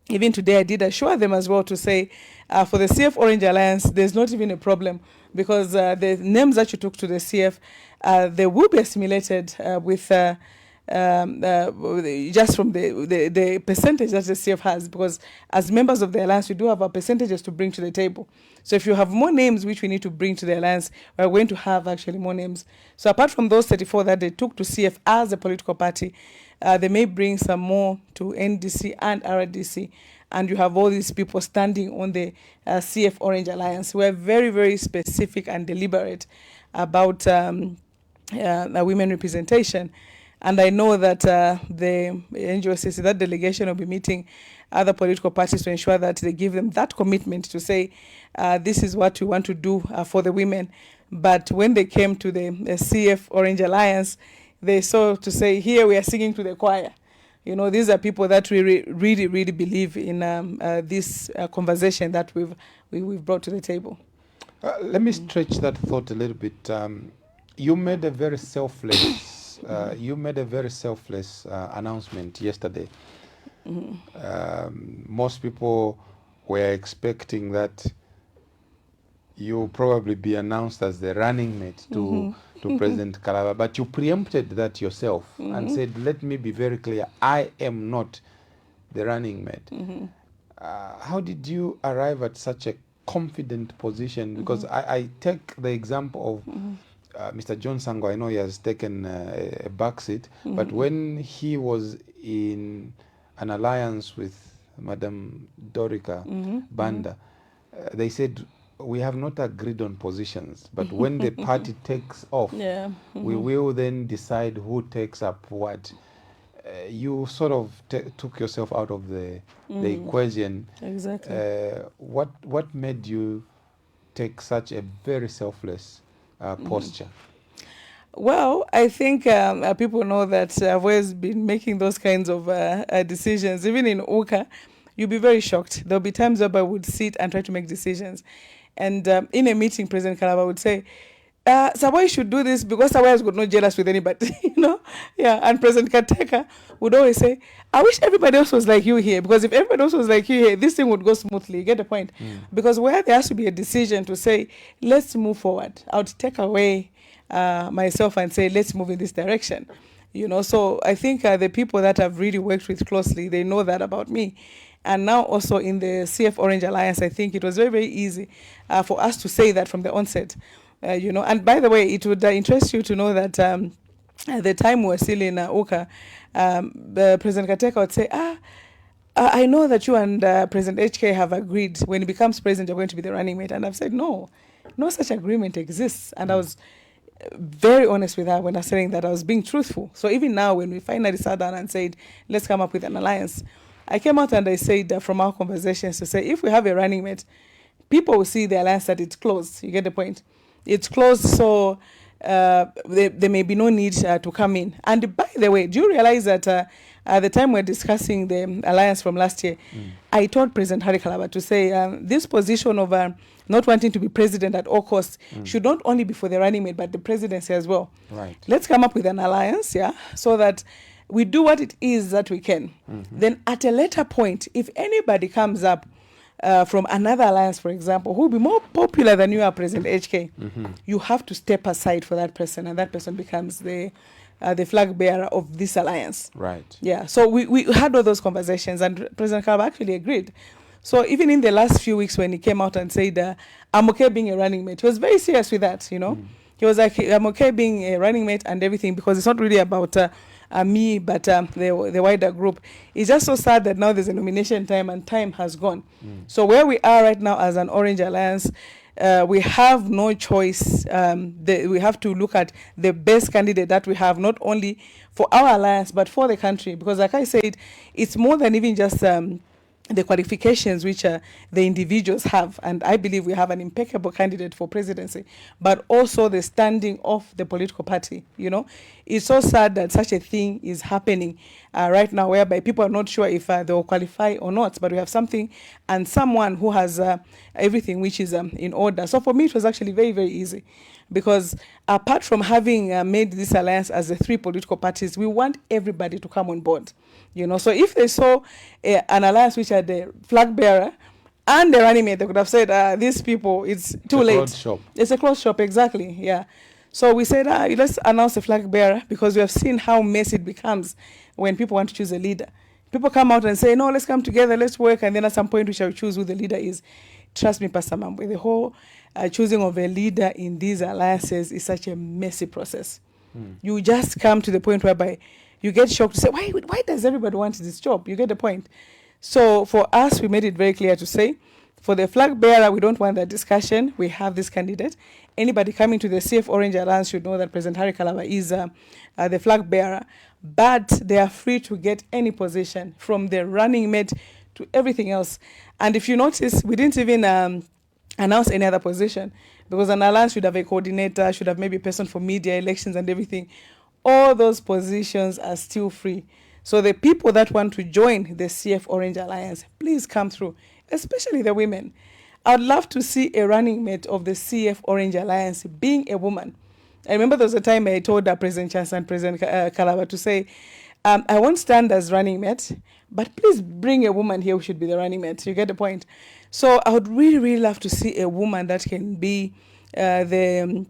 B: even today, I did assure them as well to say, for the CF Orange Alliance, there's not even a problem because the names that you took to the CF, they will be assimilated with just from the percentage that the CF has, because as members of the alliance, we do have our percentages to bring to the table. So if you have more names which we need to bring to the alliance, we're going to have actually more names. So apart from those 34 that they took to CF as a political party, they may bring some more to NDC and RDC. And you have all these people standing on the CF Orange Alliance. We're very, very specific and deliberate about the women representation. And I know that the NGOCC, that delegation will be meeting other political parties to ensure that they give them that commitment to say, this is what we want to do for the women. But when they came to the CF Orange Alliance, they saw to say, here we are singing to the choir. You know, these are people that we really, really believe in this conversation that we've brought to the table.
A: Let me stretch that thought a little bit. You made a very selfless, announcement yesterday. Most people were expecting that you'll probably be announced as the running mate to President Kalaba, but you preempted that yourself and said, let me be very clear, I am not the running mate. How did you arrive at such a confident position? Because I take the example of Mr. John Sango. I know he has taken a back seat, but when he was in an alliance with Madam Dorika Banda, they said, we have not agreed on positions, but when the party takes off, we will then decide who takes up what. You sort of took yourself out of the equation.
B: Exactly.
A: What made you take such a very selfless posture?
B: Well, I think people know that I've always been making those kinds of decisions. Even in UKA, you'll be very shocked. There'll be times where I would sit and try to make decisions. And in a meeting, President Kalaba would say, Saboi should do this because Saboi has got no jealous with anybody, you know? Yeah, and President Kateka would always say, I wish everybody else was like you here, because if everybody else was like you here, this thing would go smoothly. You get the point? Because where there has to be a decision to say, let's move forward, I would take away myself and say, let's move in this direction. You know, so I think the people that I've really worked with closely, they know that about me. And now also in the CF Orange Alliance, I think it was very, very easy for us to say that from the onset. You know, and by the way, it would interest you to know that at the time we were still in UKA, President Kateka would say, I know that you and President HK have agreed when he becomes president, you're going to be the running mate. And I've said, no such agreement exists. And I was very honest with her when I was saying that I was being truthful. So even now, when we finally sat down and said, let's come up with an alliance, I came out and I said from our conversations to say, if we have a running mate, people will see the alliance that it's closed. You get the point? It's closed, so there may be no need to come in. And by the way, do you realize that at the time we're discussing the alliance from last year, I told President Harry Kalaba to say this position of not wanting to be president at all costs should not only be for the running mate, but the presidency as well.
A: Right.
B: Let's come up with an alliance, so that we do what it is that we can. Then at a later point, if anybody comes up from another alliance, for example, who will be more popular than you are, President HK, you have to step aside for that person, and that person becomes the flag bearer of this alliance.
A: Right.
B: Yeah. So we had all those conversations, and President Kalaba actually agreed. So even in the last few weeks when he came out and said, I'm okay being a running mate, he was very serious with that, you know. He was like, I'm okay being a running mate and everything, because it's not really about me, but the wider group. It's just so sad that now there's a nomination time and time has gone. So where we are right now as an Orange Alliance, we have no choice. We have to look at the best candidate that we have, not only for our alliance, but for the country. Because like I said, it's more than even just the qualifications which the individuals have, and I believe we have an impeccable candidate for presidency, but also the standing of the political party. You know, it's so sad that such a thing is happening right now, whereby people are not sure if they will qualify or not, but we have something and someone who has everything which is in order. So for me, it was actually very, very easy, because apart from having made this alliance as the three political parties, we want everybody to come on board. You know, so if they saw an alliance which had the flag bearer and the running mate, they could have said, these people, it's too late.
A: Closed shop.
B: It's a closed shop, exactly, yeah. So we said, let's announce a flag bearer, because we have seen how messy it becomes when people want to choose a leader. People come out and say, no, let's come together, let's work, and then at some point we shall choose who the leader is. Trust me, Pastor Mambwe, the whole choosing of a leader in these alliances is such a messy process. You just come to the point whereby you get shocked to say, why does everybody want this job? You get the point. So for us, we made it very clear to say, for the flag bearer, we don't want that discussion. We have this candidate. Anybody coming to the CF Orange Alliance should know that President Harry Kalaba is the flag bearer, but they are free to get any position, from the running mate to everything else. And if you notice, we didn't even announce any other position, because an alliance should have a coordinator, should have maybe a person for media, elections and everything. All those positions are still free. So the people that want to join the CF Orange Alliance, please come through, especially the women. I'd love to see a running mate of the CF Orange Alliance being a woman. I remember there was a time I told President Chance and President Kalaba to say, I won't stand as running mate, but please bring a woman here who should be the running mate. You get the point? So I would really, really love to see a woman that can be the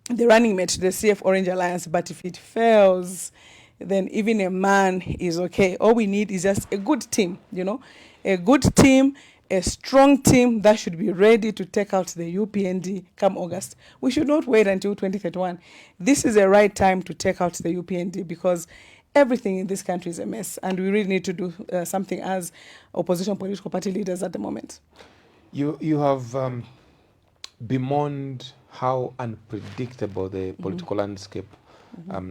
B: running mate to the CF Orange Alliance. But if it fails, then even a man is okay. All we need is just a good team, a good team, a strong team that should be ready to take out the UPND come August. We should not wait until 2031. This is the right time to take out the UPND, because everything in this country is a mess, and we really need to do something as opposition political party leaders at the moment.
A: You have bemoaned how unpredictable the political landscape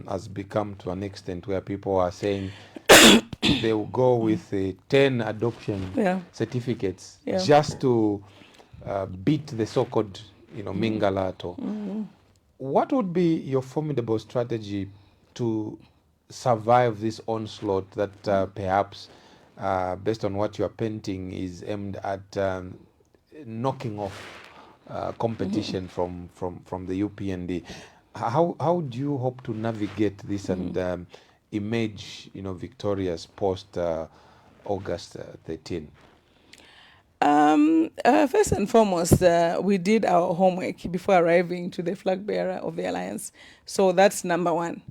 A: has become, to an extent where people are saying they will go with 10 adoption certificates just to beat the so-called Mingalato. What would be your formidable strategy to survive this onslaught that perhaps, based on what you are painting, is aimed at knocking off competition from the UPND? How do you hope to navigate this and emerge, victorious post August 13?
B: First and foremost, we did our homework before arriving to the flag bearer of the alliance. So that's number one.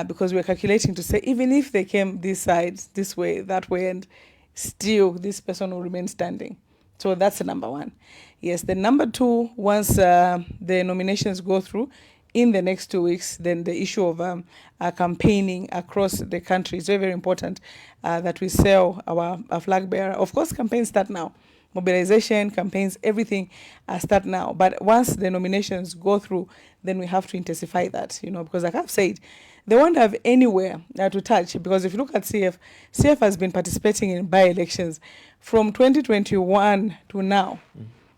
B: Because we're calculating to say, even if they came this side, this way, that way, and still this person will remain standing. So that's the number one. Yes, the number two, once the nominations go through in the next 2 weeks, then the issue of campaigning across the country is very, very important, that we sell our flag bearer. Of course, campaigns start now. Mobilization, campaigns, everything start now. But once the nominations go through, then we have to intensify that, because like I've said, they won't have anywhere to touch. Because if you look at CF has been participating in by-elections from 2021 to now.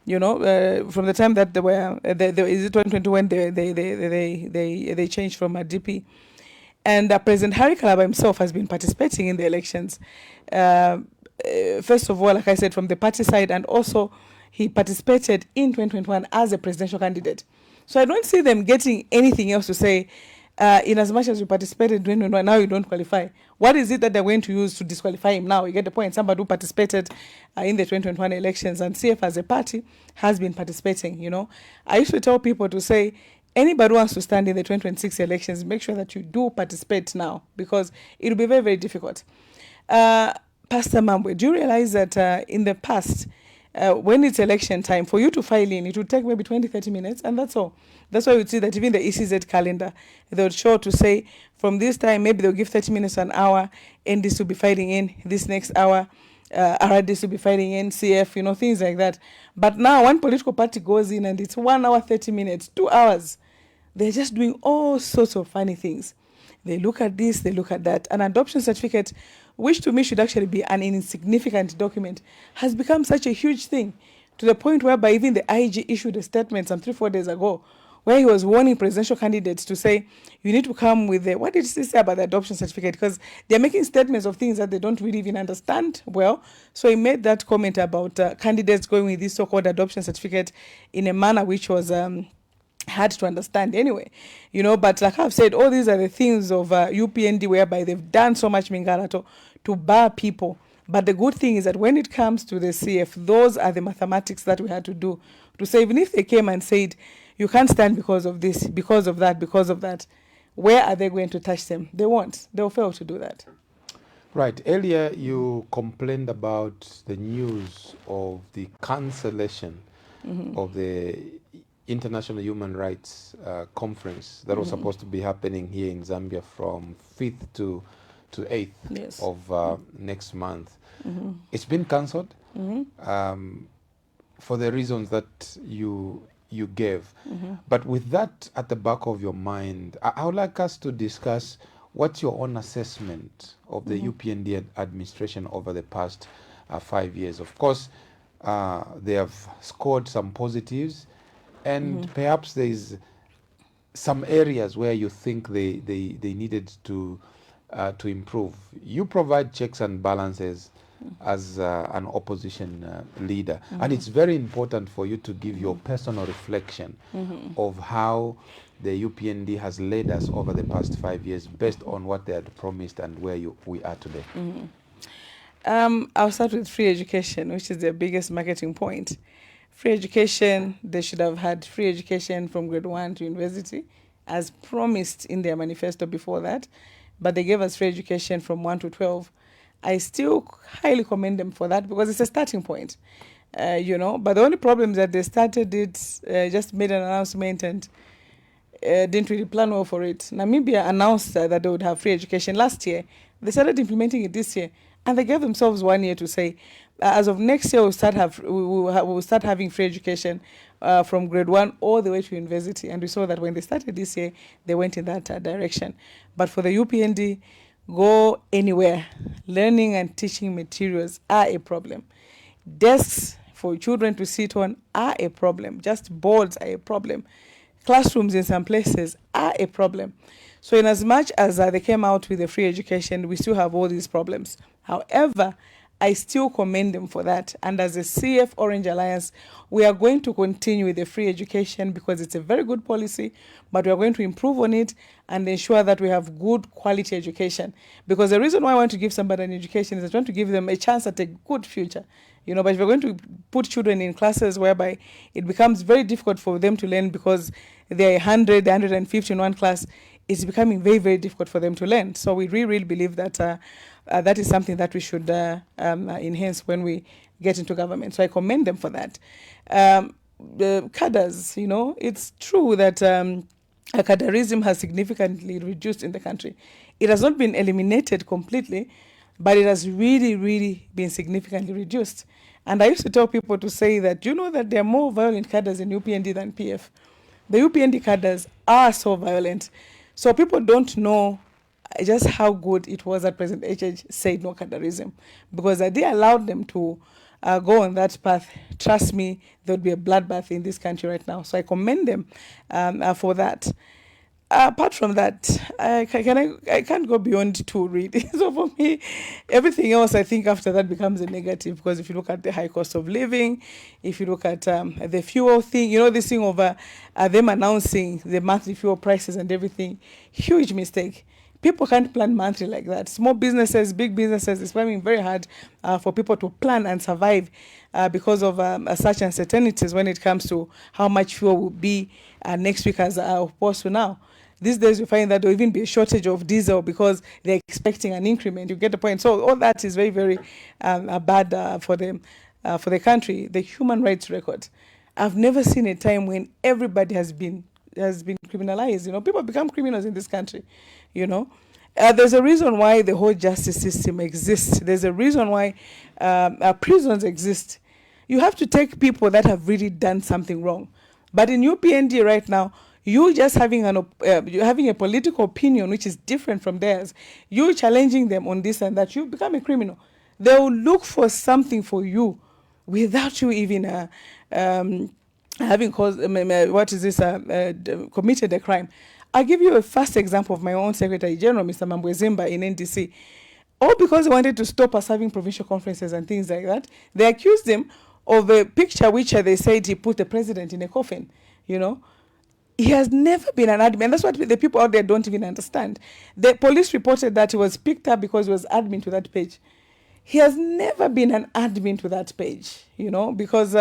B: From the time that they were, is it 2021 they changed from a DP. And President Harry Kalaba himself has been participating in the elections. First of all, like I said, from the party side, and also he participated in 2021 as a presidential candidate. So I don't see them getting anything else to say, in as much as you participated in 2021, now you don't qualify. What is it that they're going to use to disqualify him now? You get the point. Somebody who participated in the 2021 elections, and CF as a party has been participating, I used to tell people to say, anybody who wants to stand in the 2026 elections, make sure that you do participate now, because it will be very, very difficult. Pastor Mambwe, do you realize that in the past, when it's election time, for you to file in, it would take maybe 20, 30 minutes, and that's all. That's why you see that even the ECZ calendar, they would show to say, from this time, maybe they'll give 30 minutes, an hour, NDs will be filing in, this next hour, RDs will be filing in, CF, things like that. But now, one political party goes in, and it's 1 hour, 30 minutes, 2 hours. They're just doing all sorts of funny things. They look at this, they look at that. An adoption certificate, which to me should actually be an insignificant document, has become such a huge thing, to the point whereby even the IG issued a statement some 3-4 days ago, where he was warning presidential candidates to say, you need to come with what did he say about the adoption certificate? Because they're making statements of things that they don't really even understand well. So he made that comment about candidates going with this so-called adoption certificate in a manner which was hard to understand anyway, but like I've said, all these are the things of UPND, whereby they've done so much Mingalato to bar people. But the good thing is that when it comes to the CF, those are the mathematics that we had to do, to say, even if they came and said, you can't stand because of this, because of that, because of that. Where are they going to touch them? They won't. They'll fail to do that.
A: Right. Earlier, you complained about the news of the cancellation of the International Human Rights Conference that was supposed to be happening here in Zambia from 5th to 8th
B: Yes.
A: of next month. It's been cancelled for the reasons that you gave. But with that at the back of your mind, I would like us to discuss what's your own assessment of the UPND administration over the past 5 years. Of course, they have scored some positives, and perhaps there is some areas where you think they needed to improve. You provide checks and balances as an opposition leader, and it's very important for you to give your personal reflection of how the UPND has led us over the past 5 years based on what they had promised and where we are today.
B: I'll start with free education, which is their biggest marketing point. Free education, they should have had free education from grade 1 to university, as promised in their manifesto before that, but they gave us free education from 1 to 12. I still highly commend them for that because it's a starting point, but the only problem is that they started it, just made an announcement and didn't really plan well for it. Namibia announced that they would have free education last year. They started implementing it this year, and they gave themselves 1 year to say, as of next year, we'll start having free education from grade 1 all the way to university. And we saw that when they started this year, they went in that direction. But for the UPND, go anywhere. Learning and teaching materials are a problem. Desks for children to sit on are a problem. Just boards are a problem. Classrooms in some places are a problem. So in as much as they came out with a free education, we still have all these problems. However, I still commend them for that. And as a CF Orange Alliance, we are going to continue with the free education because it's a very good policy, but we are going to improve on it and ensure that we have good quality education. Because the reason why I want to give somebody an education is I want to give them a chance at a good future. But if we're going to put children in classes whereby it becomes very difficult for them to learn because they're 100, 150 in one class, it's becoming very, very difficult for them to learn. So we really believe that that is something that we should enhance when we get into government. So I commend them for that. The cadres, it's true that cadreism has significantly reduced in the country. It has not been eliminated completely, but it has really, really been significantly reduced. And I used to tell people to say that, that there are more violent cadres in UPND than PF. The UPND cadres are so violent. So people don't know just how good it was that President HH said no cadreism, because they allowed them to go on that path. Trust me, there would be a bloodbath in this country right now. So I commend them for that. Apart from that, I can't go beyond 2 really. So for me, everything else I think after that becomes a negative, because if you look at the high cost of living, if you look at the fuel thing, this thing of them announcing the monthly fuel prices and everything, huge mistake. People can't plan monthly like that. Small businesses, big businesses, it's finding very hard for people to plan and survive because of such uncertainties when it comes to how much fuel will be next week as opposed to now. These days, you find that there will even be a shortage of diesel because they're expecting an increment. You get the point. So all that is very, very bad for the country. The human rights record. I've never seen a time when everybody has been criminalized. People become criminals in this country. There's a reason why the whole justice system exists. There's a reason why prisons exist. You have to take people that have really done something wrong. But in UPND right now, you just having you're having a political opinion which is different from theirs. You challenging them on this and that, you become a criminal. They will look for something for you without you even having committed a crime. I'll give you a first example of my own Secretary General, Mr. Mambwezimba in NDC. All because he wanted to stop us having provincial conferences and things like that. They accused him of a picture which they said he put the president in a coffin, He has never been an admin. That's what the people out there don't even understand. The police reported that he was picked up because he was admin to that page. He has never been an admin to that page, because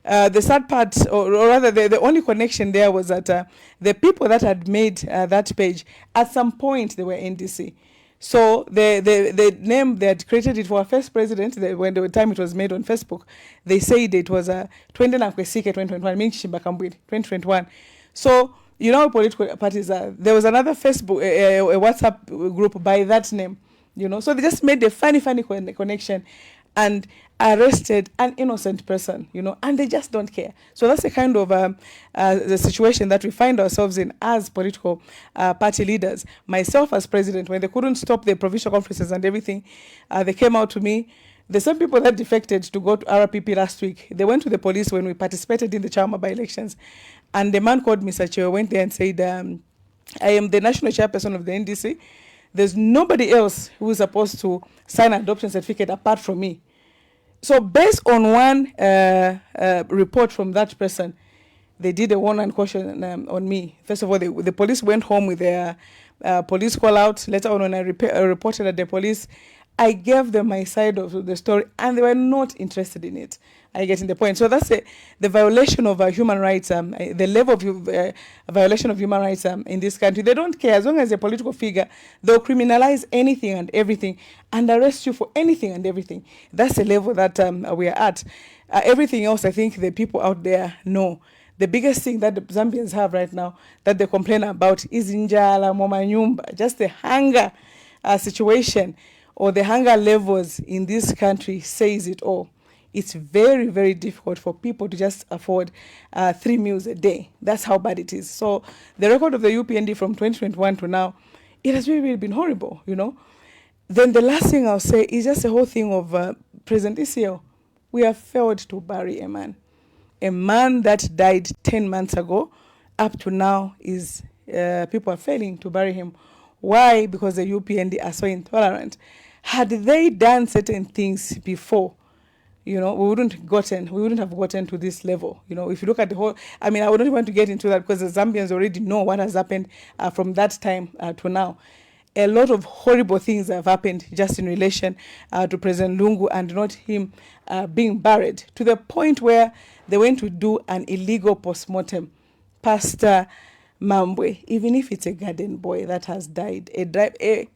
B: The sad part, or rather the only connection there was that the people that had made that page, at some point they were NDC. So the name they had created it for our first president, when the time it was made on Facebook, they said it was 2021, meaning Shimbakambwili, 2021. So you know political parties are. There was another Facebook, a WhatsApp group by that name, you know. So they just made a funny connection and arrested an innocent person, you know, and they just don't care. So that's the kind of the situation that we find ourselves in as political party leaders. Myself as president, when they couldn't stop the provincial conferences and everything, they came out to me. The same people that defected to go to RPP last week, they went to the police when we participated in the Chama by-elections. And the man called me, Sacho, went there and said, I am the national chairperson of the NDC. There's nobody else who is supposed to sign an adoption certificate apart from me. So based on one report from that person, they did a one-line question on me. First of all, the police went home with their police call out. Later on, when I reported at the police, I gave them my side of the story, and they were not interested in it. I get in the point. So that's the violation of human rights, the level of violation of human rights in this country. They don't care. As long as you're a political figure, they'll criminalize anything and everything and arrest you for anything and everything. That's the level that we are at. Everything else, I think the people out there know. The biggest thing that the Zambians have right now that they complain about is njala, momanyumba, just the hunger situation or the hunger levels in this country says it all. It's very, very difficult for people to just afford 3 meals a day. That's how bad it is. So the record of the UPND from 2021 to now, it has really, really been horrible, you know. Then the last thing I'll say is just the whole thing of President Isiel. We have failed to bury a man. A man that died 10 months ago, up to now, is people are failing to bury him. Why? Because the UPND are so intolerant. Had they done certain things before, you know, we wouldn't have gotten to this level. You know, if you look at the whole, I mean, I wouldn't want to get into that because the Zambians already know what has happened from that time to now. A lot of horrible things have happened just in relation to President Lungu and not him being buried, to the point where they went to do an illegal postmortem. Pastor Mambwe, even if it's a garden boy that has died, a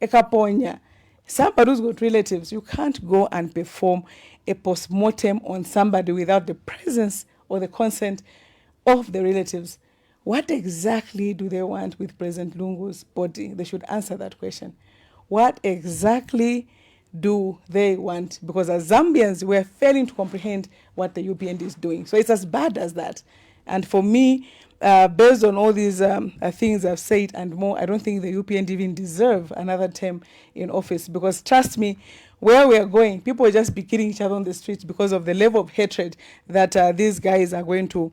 B: kaponya, somebody who's got relatives, you can't go and perform a postmortem on somebody without the presence or the consent of the relatives. What exactly do they want with President Lungu's body? They should answer that question. What exactly do they want? Because as Zambians, we're failing to comprehend what the UPND is doing. So it's as bad as that. And for me, based on all these things I've said and more, I don't think the UPND even deserve another term in office. Because trust me, where we are going, people will just be killing each other on the streets because of the level of hatred that these guys are going to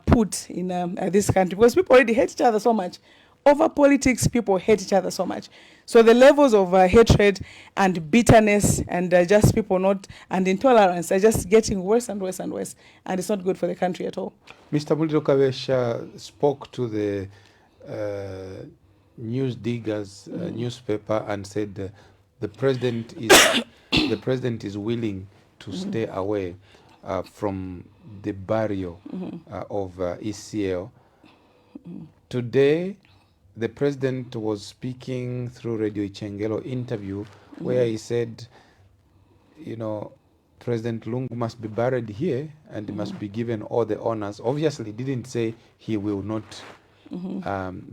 B: put in this country. Because people already hate each other so much. Over politics, people hate each other so much. So the levels of hatred and bitterness and just people not, and intolerance are just getting worse and worse and worse. And it's not good for the country at all.
A: Mr. Muliro Kabesha spoke to the News Diggers newspaper and said the president is willing to stay away from the burial of ECL. Today, the president was speaking through Radio Ichengelo interview where he said, you know, President Lungu must be buried here and he must be given all the honors. Obviously, he didn't say he will not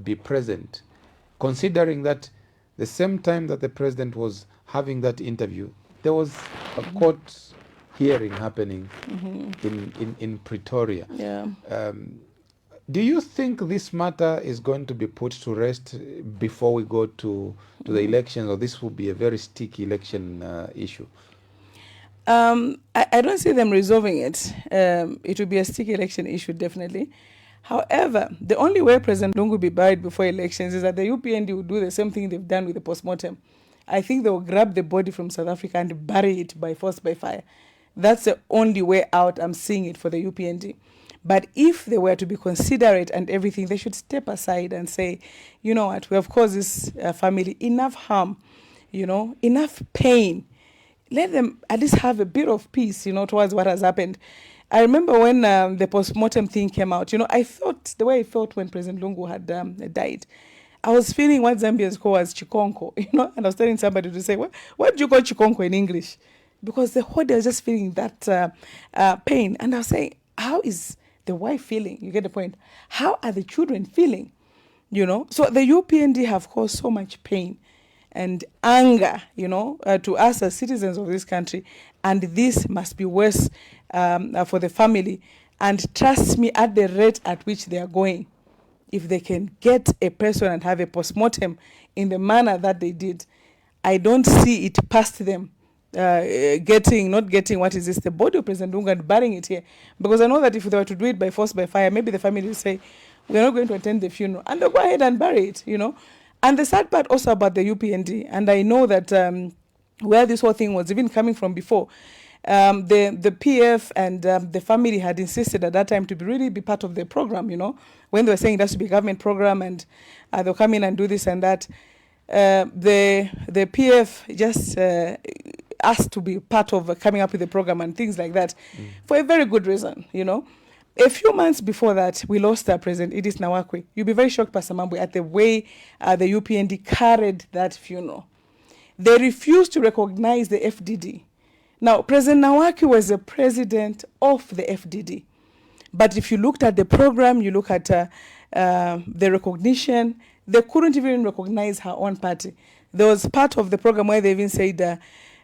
A: be present. Considering that the same time that the president was having that interview, there was a court hearing happening in Pretoria.
B: Yeah.
A: Do you think this matter is going to be put to rest before we go to the elections, or this will be a very sticky election issue?
B: I don't see them resolving it. It will be a sticky election issue, definitely. However, the only way President Lungu will be buried before elections is that the UPND will do the same thing they've done with the postmortem. I think they will grab the body from South Africa and bury it by force, by fire. That's the only way out I'm seeing it for the UPND. But if they were to be considerate and everything, they should step aside and say, you know what, we have caused this family enough harm, you know, enough pain. Let them at least have a bit of peace, you know, towards what has happened. I remember when the post-mortem thing came out, I felt the way I felt when President Lungu had died. I was feeling what Zambians call as chikonko, and I was telling somebody to say, what do you call chikonko in English? Because the whole day I was just feeling that pain. And I was saying, how is the wife feeling? You get the point. How are the children feeling? So the UPND have caused so much pain and anger, to us as citizens of this country. And this must be worse for the family. And trust me, at the rate at which they are going, if they can get a person and have a postmortem in the manner that they did, I don't see it past them not getting what is this, the body of President Lungu and burying it here. Because I know that if they were to do it by force, by fire, maybe the family will say, we're not going to attend the funeral. And they'll go ahead and bury it, And the sad part also about the UPND, and I know that where this whole thing was even coming from before, the PF and the family had insisted at that time to really be part of the program, when they were saying it has to be a government program and they'll come in and do this and that. The PF just asked to be part of coming up with the program and things like that for a very good reason, A few months before that, we lost our president, Edith Nawakwe. You'll be very shocked, Pastor Mambwe, at the way the UPND carried that funeral. They refused to recognize the FDD. Now, President Nawakwe was the president of the FDD. But if you looked at the program, you look at the recognition, they couldn't even recognize her own party. There was part of the program where they even said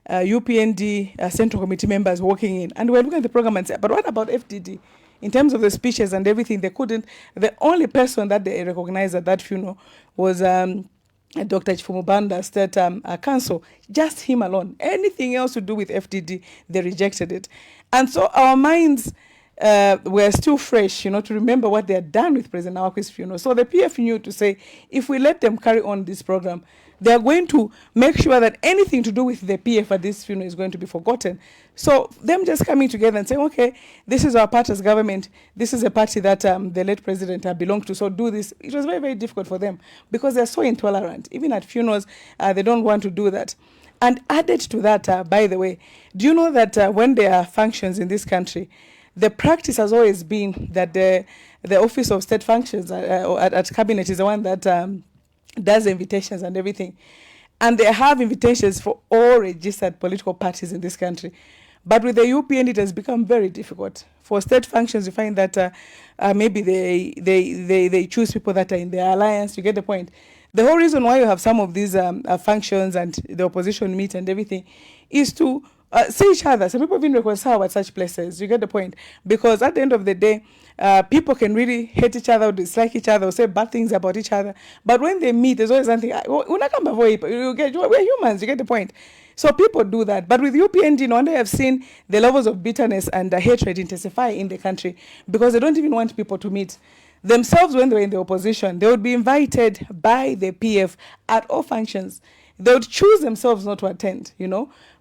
B: UPND Central Committee members walking in. And we're looking at the program and said, but what about FDD? In terms of the speeches and everything, they couldn't. The only person that they recognized at that funeral was Dr. Chifumubanda State Council, just him alone. Anything else to do with FDD, they rejected it. And so our minds were still fresh, to remember what they had done with President Nawakwe's funeral. So the PF knew to say, if we let them carry on this program, they are going to make sure that anything to do with the PF at this funeral is going to be forgotten. So them just coming together and saying, okay, this is our party as government. This is a party that the late president belonged to. So do this. It was very, very difficult for them because they're so intolerant. Even at funerals, they don't want to do that. And added to that, by the way, do you know that when there are functions in this country, the practice has always been that the Office of State Functions at Cabinet is the one that does invitations and everything. And they have invitations for all registered political parties in this country. But with the UPND, it has become very difficult. For state functions, you find that maybe they choose people that are in their alliance. You get the point. The whole reason why you have some of these functions and the opposition meet and everything is to see each other. Some people even reconcile at such places. You get the point. Because at the end of the day, people can really hate each other, or dislike each other, or say bad things about each other. But when they meet, there's always something. We're humans. You get the point. So people do that. But with UPND, they have seen the levels of bitterness and hatred intensify in the country because they don't even want people to meet. Themselves, when they were in the opposition, they would be invited by the PF at all functions. They would choose themselves not to attend,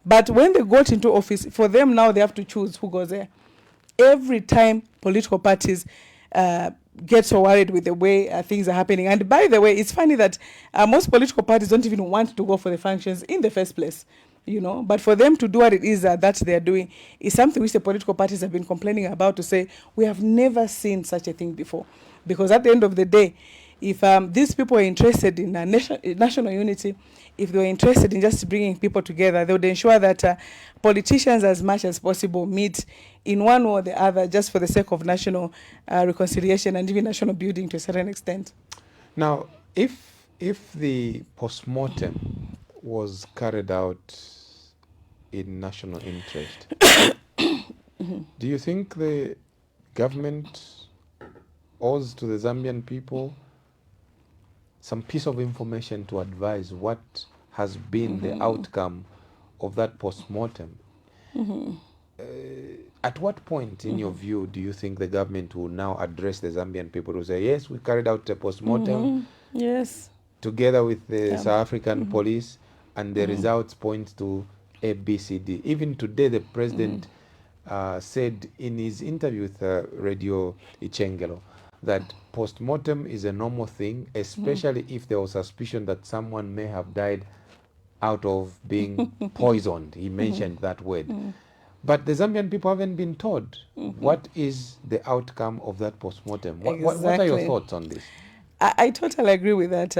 B: But when they got into office, for them now they have to choose who goes there. Every time political parties get so worried with the way things are happening. And by the way, it's funny that most political parties don't even want to go for the functions in the first place. But for them to do what it is that they're doing is something which the political parties have been complaining about, to say, we have never seen such a thing before. Because at the end of the day, if these people are interested in national unity, if they were interested in just bringing people together, they would ensure that politicians, as much as possible, meet in one or the other just for the sake of national reconciliation and even national building to a certain extent.
A: Now, if the postmortem was carried out in national interest, do you think the government owes to the Zambian people some piece of information to advise what has been the outcome of that postmortem? At what point, in your view, do you think the government will now address the Zambian people to say, yes, we carried out a postmortem
B: yes,
A: together with the South African police, and the results point to A, B, C, D? Even today, the president said in his interview with Radio Ichengelo that postmortem is a normal thing, especially if there was suspicion that someone may have died out of being poisoned. He mentioned that word. But the Zambian people haven't been told what is the outcome of that post-mortem. What are your
B: Exactly.
A: thoughts on this?
B: I totally agree with that,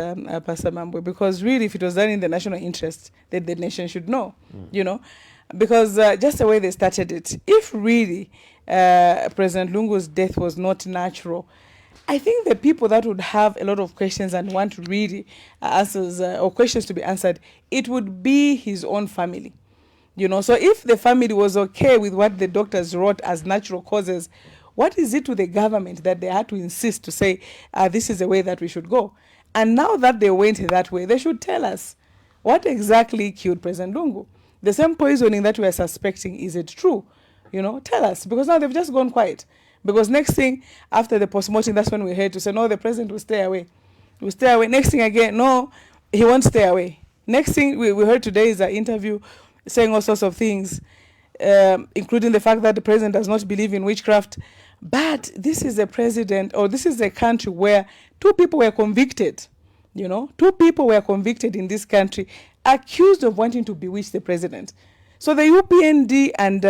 B: Pastor Mambo, because really, if it was done in the national interest, then the nation should know, you know, because just the way they started it, if really President Lungu's death was not natural, I think the people that would have a lot of questions and want really answers or questions to be answered, it would be his own family. You know, so if the family was okay with what the doctors wrote as natural causes, what is it to the government that they had to insist to say, this is the way that we should go? And now that they went that way, they should tell us what exactly killed President Lungu. The same poisoning that we are suspecting, is it true? You know, tell us, because now they've just gone quiet. Because next thing, after the post-mortem, that's when we heard to say, no, the president will stay away. Will stay away. Next thing again, no, he won't stay away. Next thing we heard today is an interview saying all sorts of things, including the fact that the president does not believe in witchcraft. But this is a president, or this is a country where two people were convicted. You know, two people were convicted in this country, accused of wanting to bewitch the president. So the UPND and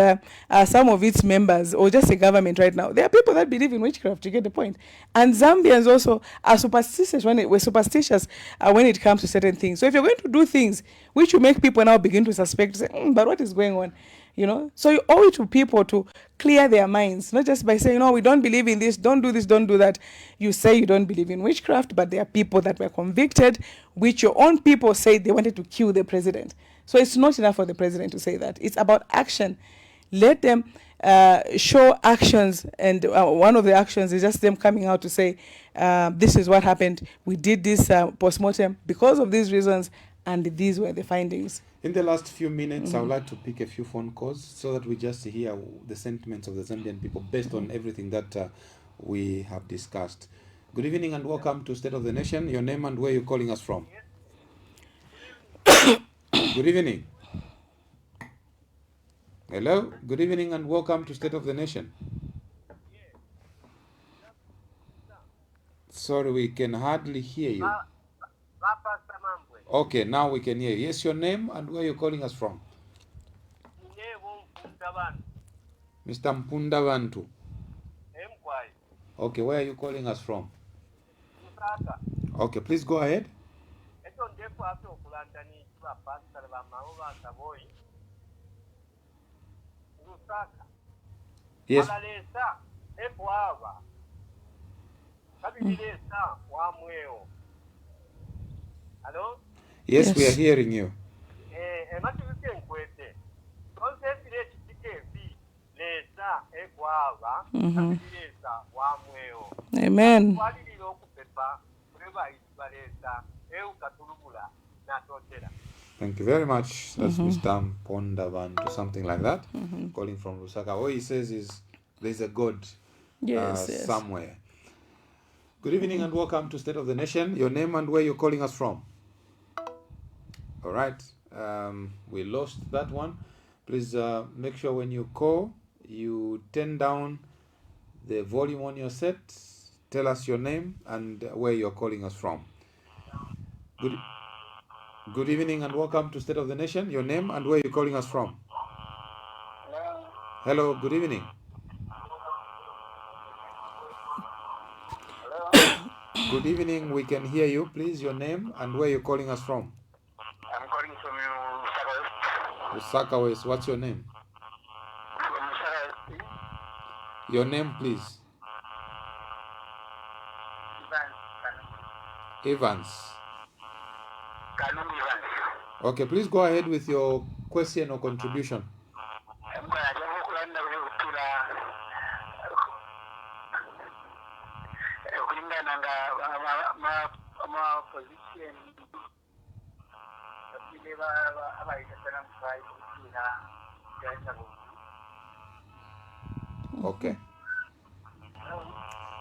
B: some of its members, or just the government right now, there are people that believe in witchcraft. You get the point. And Zambians also are superstitious when it comes to certain things. So if you're going to do things which will make people now begin to suspect, say, but what is going on? You know, so you owe it to people to clear their minds, not just by saying, no, we don't believe in this, don't do this, don't do that. You say you don't believe in witchcraft, but there are people that were convicted, which your own people say they wanted to kill the president. So it's not enough for the president to say that. It's about action. Let them show actions, and one of the actions is just them coming out to say, this is what happened. We did this post-mortem because of these reasons, and these were the findings.
A: In the last few minutes, I would like to pick a few phone calls so that we just hear the sentiments of the Zambian people based on everything that we have discussed. Good evening and welcome to State of the Nation. Your name and where you're calling us from. Good evening. Hello. Good evening and welcome to State of the Nation. Sorry, we can hardly hear you. Okay, now we can hear you. Yes, your name and where you're calling us from. Mr. Mpundabantu. Okay, where are you calling us from? Okay, please go ahead. Yes.
C: Hello?
A: Yes, we are hearing you.
B: Amen.
A: Thank you very much. That's Mr. Pondavantu, something like that, calling from Lusaka. All he says is there's a God
B: Yes.
A: somewhere. Good evening and welcome to State of the Nation. Your name and where you're calling us from. All right. We lost that one. Please make sure when you call, you turn down the volume on your set. Tell us your name and where you're calling us from. Good evening and welcome to State of the Nation. Your name and where you're calling us from. Hello, good evening. Good evening, we can hear you. Please, your name and where you're calling us from.
C: I'm calling from Lusaka West.
A: Lusaka West, what's your name?
C: From Lusaka West.
A: Your name, please. Evans.
C: Kalum Evans.
A: Okay, please go ahead with your question or contribution. Okay.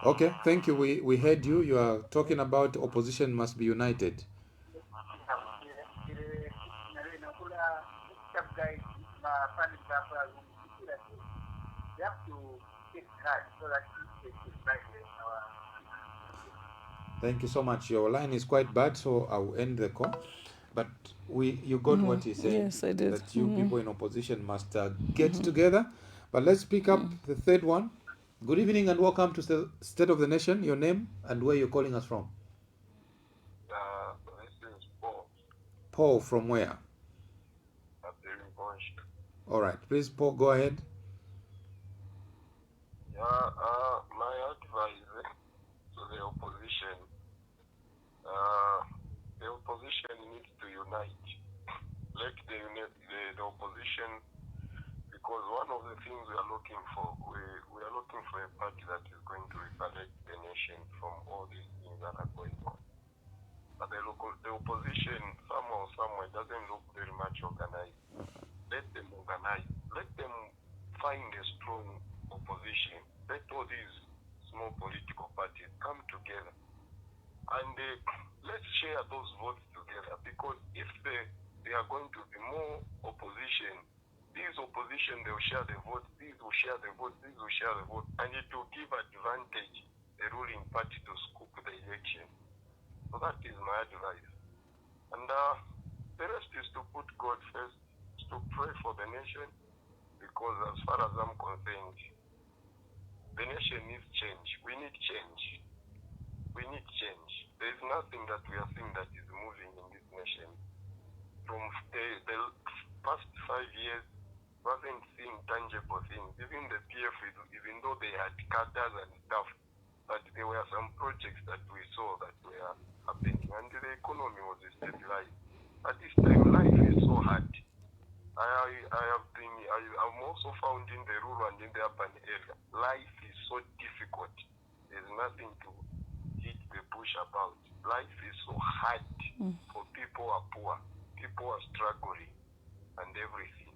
A: Okay, thank you. We heard you. You are talking about opposition must be united. Thank you so much. Your line is quite bad, so I will end the call. But you got what he said.
B: Yes, I did.
A: That you people in opposition must get together. But let's pick up the third one. Good evening and welcome to State of the Nation. Your name and where you're calling us from.
C: This is Paul.
A: Paul, from where? All right, please, Paul, go ahead.
C: My advice to the opposition needs to unite. Let the opposition, because one of the things we are looking for, we are looking for a party that is going to resurrect the nation from all these things that are going on. But the opposition, somehow, somewhere, doesn't look very much organized. Let them organize. Let them find a strong opposition. Let all these small political parties come together. And let's share those votes together, because if they are going to be more opposition, these opposition, they will share the votes, these will share the votes, these will share the votes, and it will give advantage the ruling party to scoop the election. So that is my advice. And the rest is to put God first, to pray for the nation, because as far as I'm concerned, the nation needs change. We need change. We need change. There is nothing that we are seeing that is moving in this nation. From the past 5 years, we haven't seen tangible things. Even the PF, even though they had cadres and stuff, but there were some projects that we saw that were happening, and the economy was stabilized. At this time, life is so hard. I'm also found in the rural and in the urban area. Life is so difficult. There's nothing to hit the bush about. Life is so hard for people who are poor. People are struggling and everything.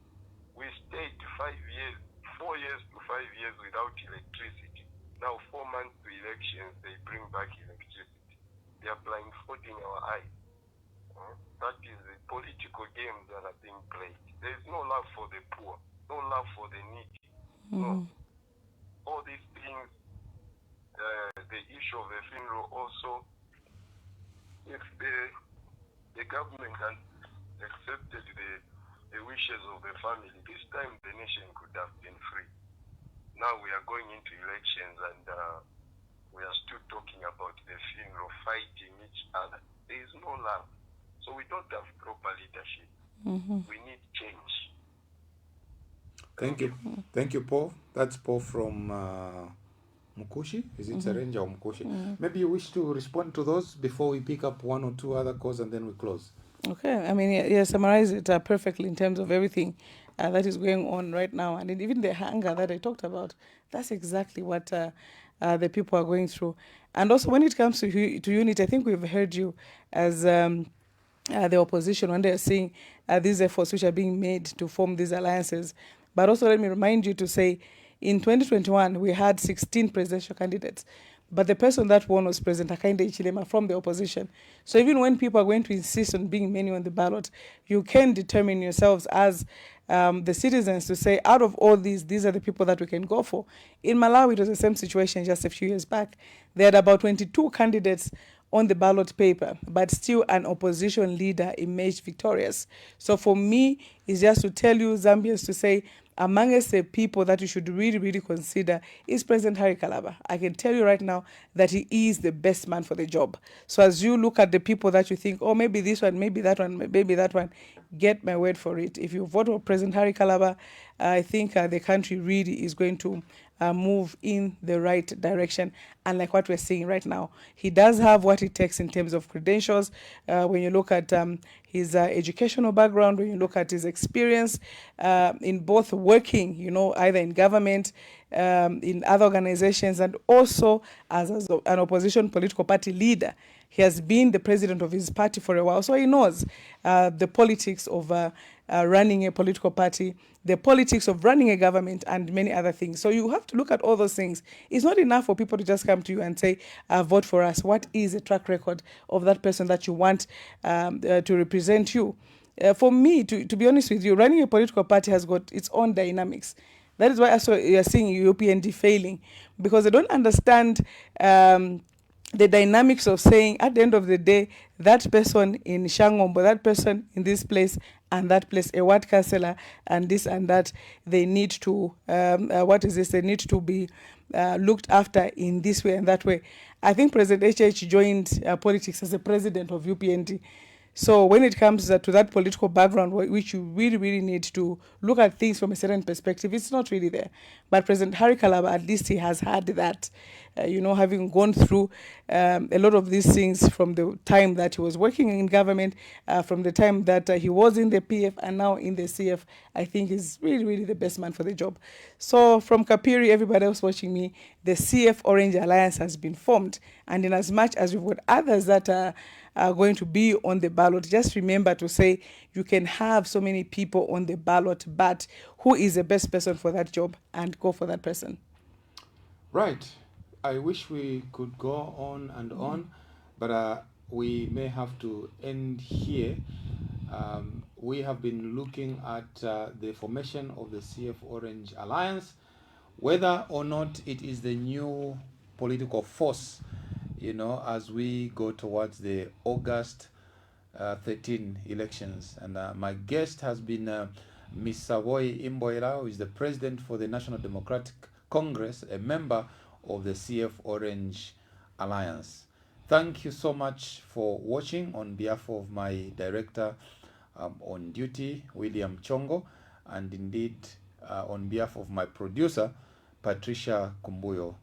C: We stayed 4 years to 5 years without electricity. Now 4 months to elections, they bring back electricity. They are blindfolding our eyes. That is the political games that are being played. There is no love for the poor, no love for the needy. No. All these things, the issue of the funeral also, if the government had accepted the wishes of the family, this time the nation could have been free. Now we are going into elections and we are still talking about the funeral, fighting each other. There is no love. So we don't have proper leadership. We need change.
A: Thank you. Thank you, Paul. That's Paul from Mukushi. Is it Serenja or Mukushi? Maybe you wish to respond to those before we pick up one or two other calls and then we close.
B: Okay, I mean, yeah, summarize it perfectly in terms of everything that is going on right now. And even the hunger that I talked about, that's exactly what the people are going through. And also when it comes to unity, I think we've heard you as the opposition when they're saying these efforts which are being made to form these alliances. But also let me remind you to say, in 2021, we had 16 presidential candidates. But the person that won was President Hakainde Hichilema from the opposition. So even when people are going to insist on being many on the ballot, you can determine yourselves as the citizens to say, out of all these are the people that we can go for. In Malawi, it was the same situation just a few years back. They had about 22 candidates on the ballot paper, but still an opposition leader emerged victorious. So for me, it's just to tell you, Zambians, to say, amongst the people that you should really, really consider is President Harry Kalaba. I can tell you right now that he is the best man for the job. So as you look at the people that you think, oh, maybe this one, maybe that one, maybe that one, get my word for it. If you vote for President Harry Kalaba, I think the country really is going to move in the right direction. And like what we're seeing right now, he does have what it takes in terms of credentials. When you look at his educational background, when you look at his experience in both working, either in government, in other organizations, and also as an opposition political party leader. He has been the president of his party for a while, so he knows the politics of running a political party, the politics of running a government, and many other things. So you have to look at all those things. It's not enough for people to just come to you and say, vote for us. What is the track record of that person that you want to represent you? For me, to be honest with you, running a political party has got its own dynamics. That is why you're seeing UPND failing, because they don't understand the dynamics of saying at the end of the day, that person in Shangombo, that person in this place and that place, a ward councillor and this and that, they need to, they need to be looked after in this way and that way. I think President HH joined politics as a president of UPND. So when it comes to that political background, which you really, really need to look at things from a certain perspective, it's not really there. But President Harry Kalaba, at least he has had that, having gone through a lot of these things from the time that he was working in government, from the time that he was in the PF and now in the CF, I think is really, really the best man for the job. So from Kapiri, everybody else watching me, the CF Orange Alliance has been formed. And in as much as we've got others that are going to be on the ballot, just remember to say you can have so many people on the ballot, but who is the best person for that job, and go for that person.
A: Right. I wish we could go on and on, but we may have to end here. We have been looking at the formation of the CF Orange Alliance, whether or not it is the new political force, as we go towards the August 13 elections. And my guest has been Ms. Saboi Imboela, who is the president for the National Democratic Congress, a member of the CF Orange Alliance. Thank you so much for watching on behalf of my director on duty, William Chongo, and indeed on behalf of my producer, Patricia Kumbuyo.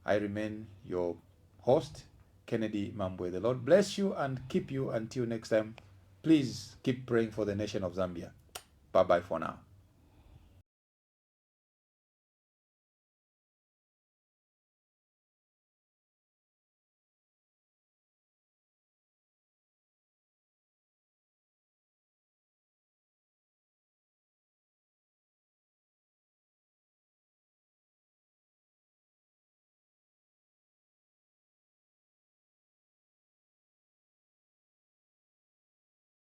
A: I remain your host, Kennedy Mambwe. The Lord bless you and keep you until next time. Please keep praying for the nation of Zambia. Bye-bye for now.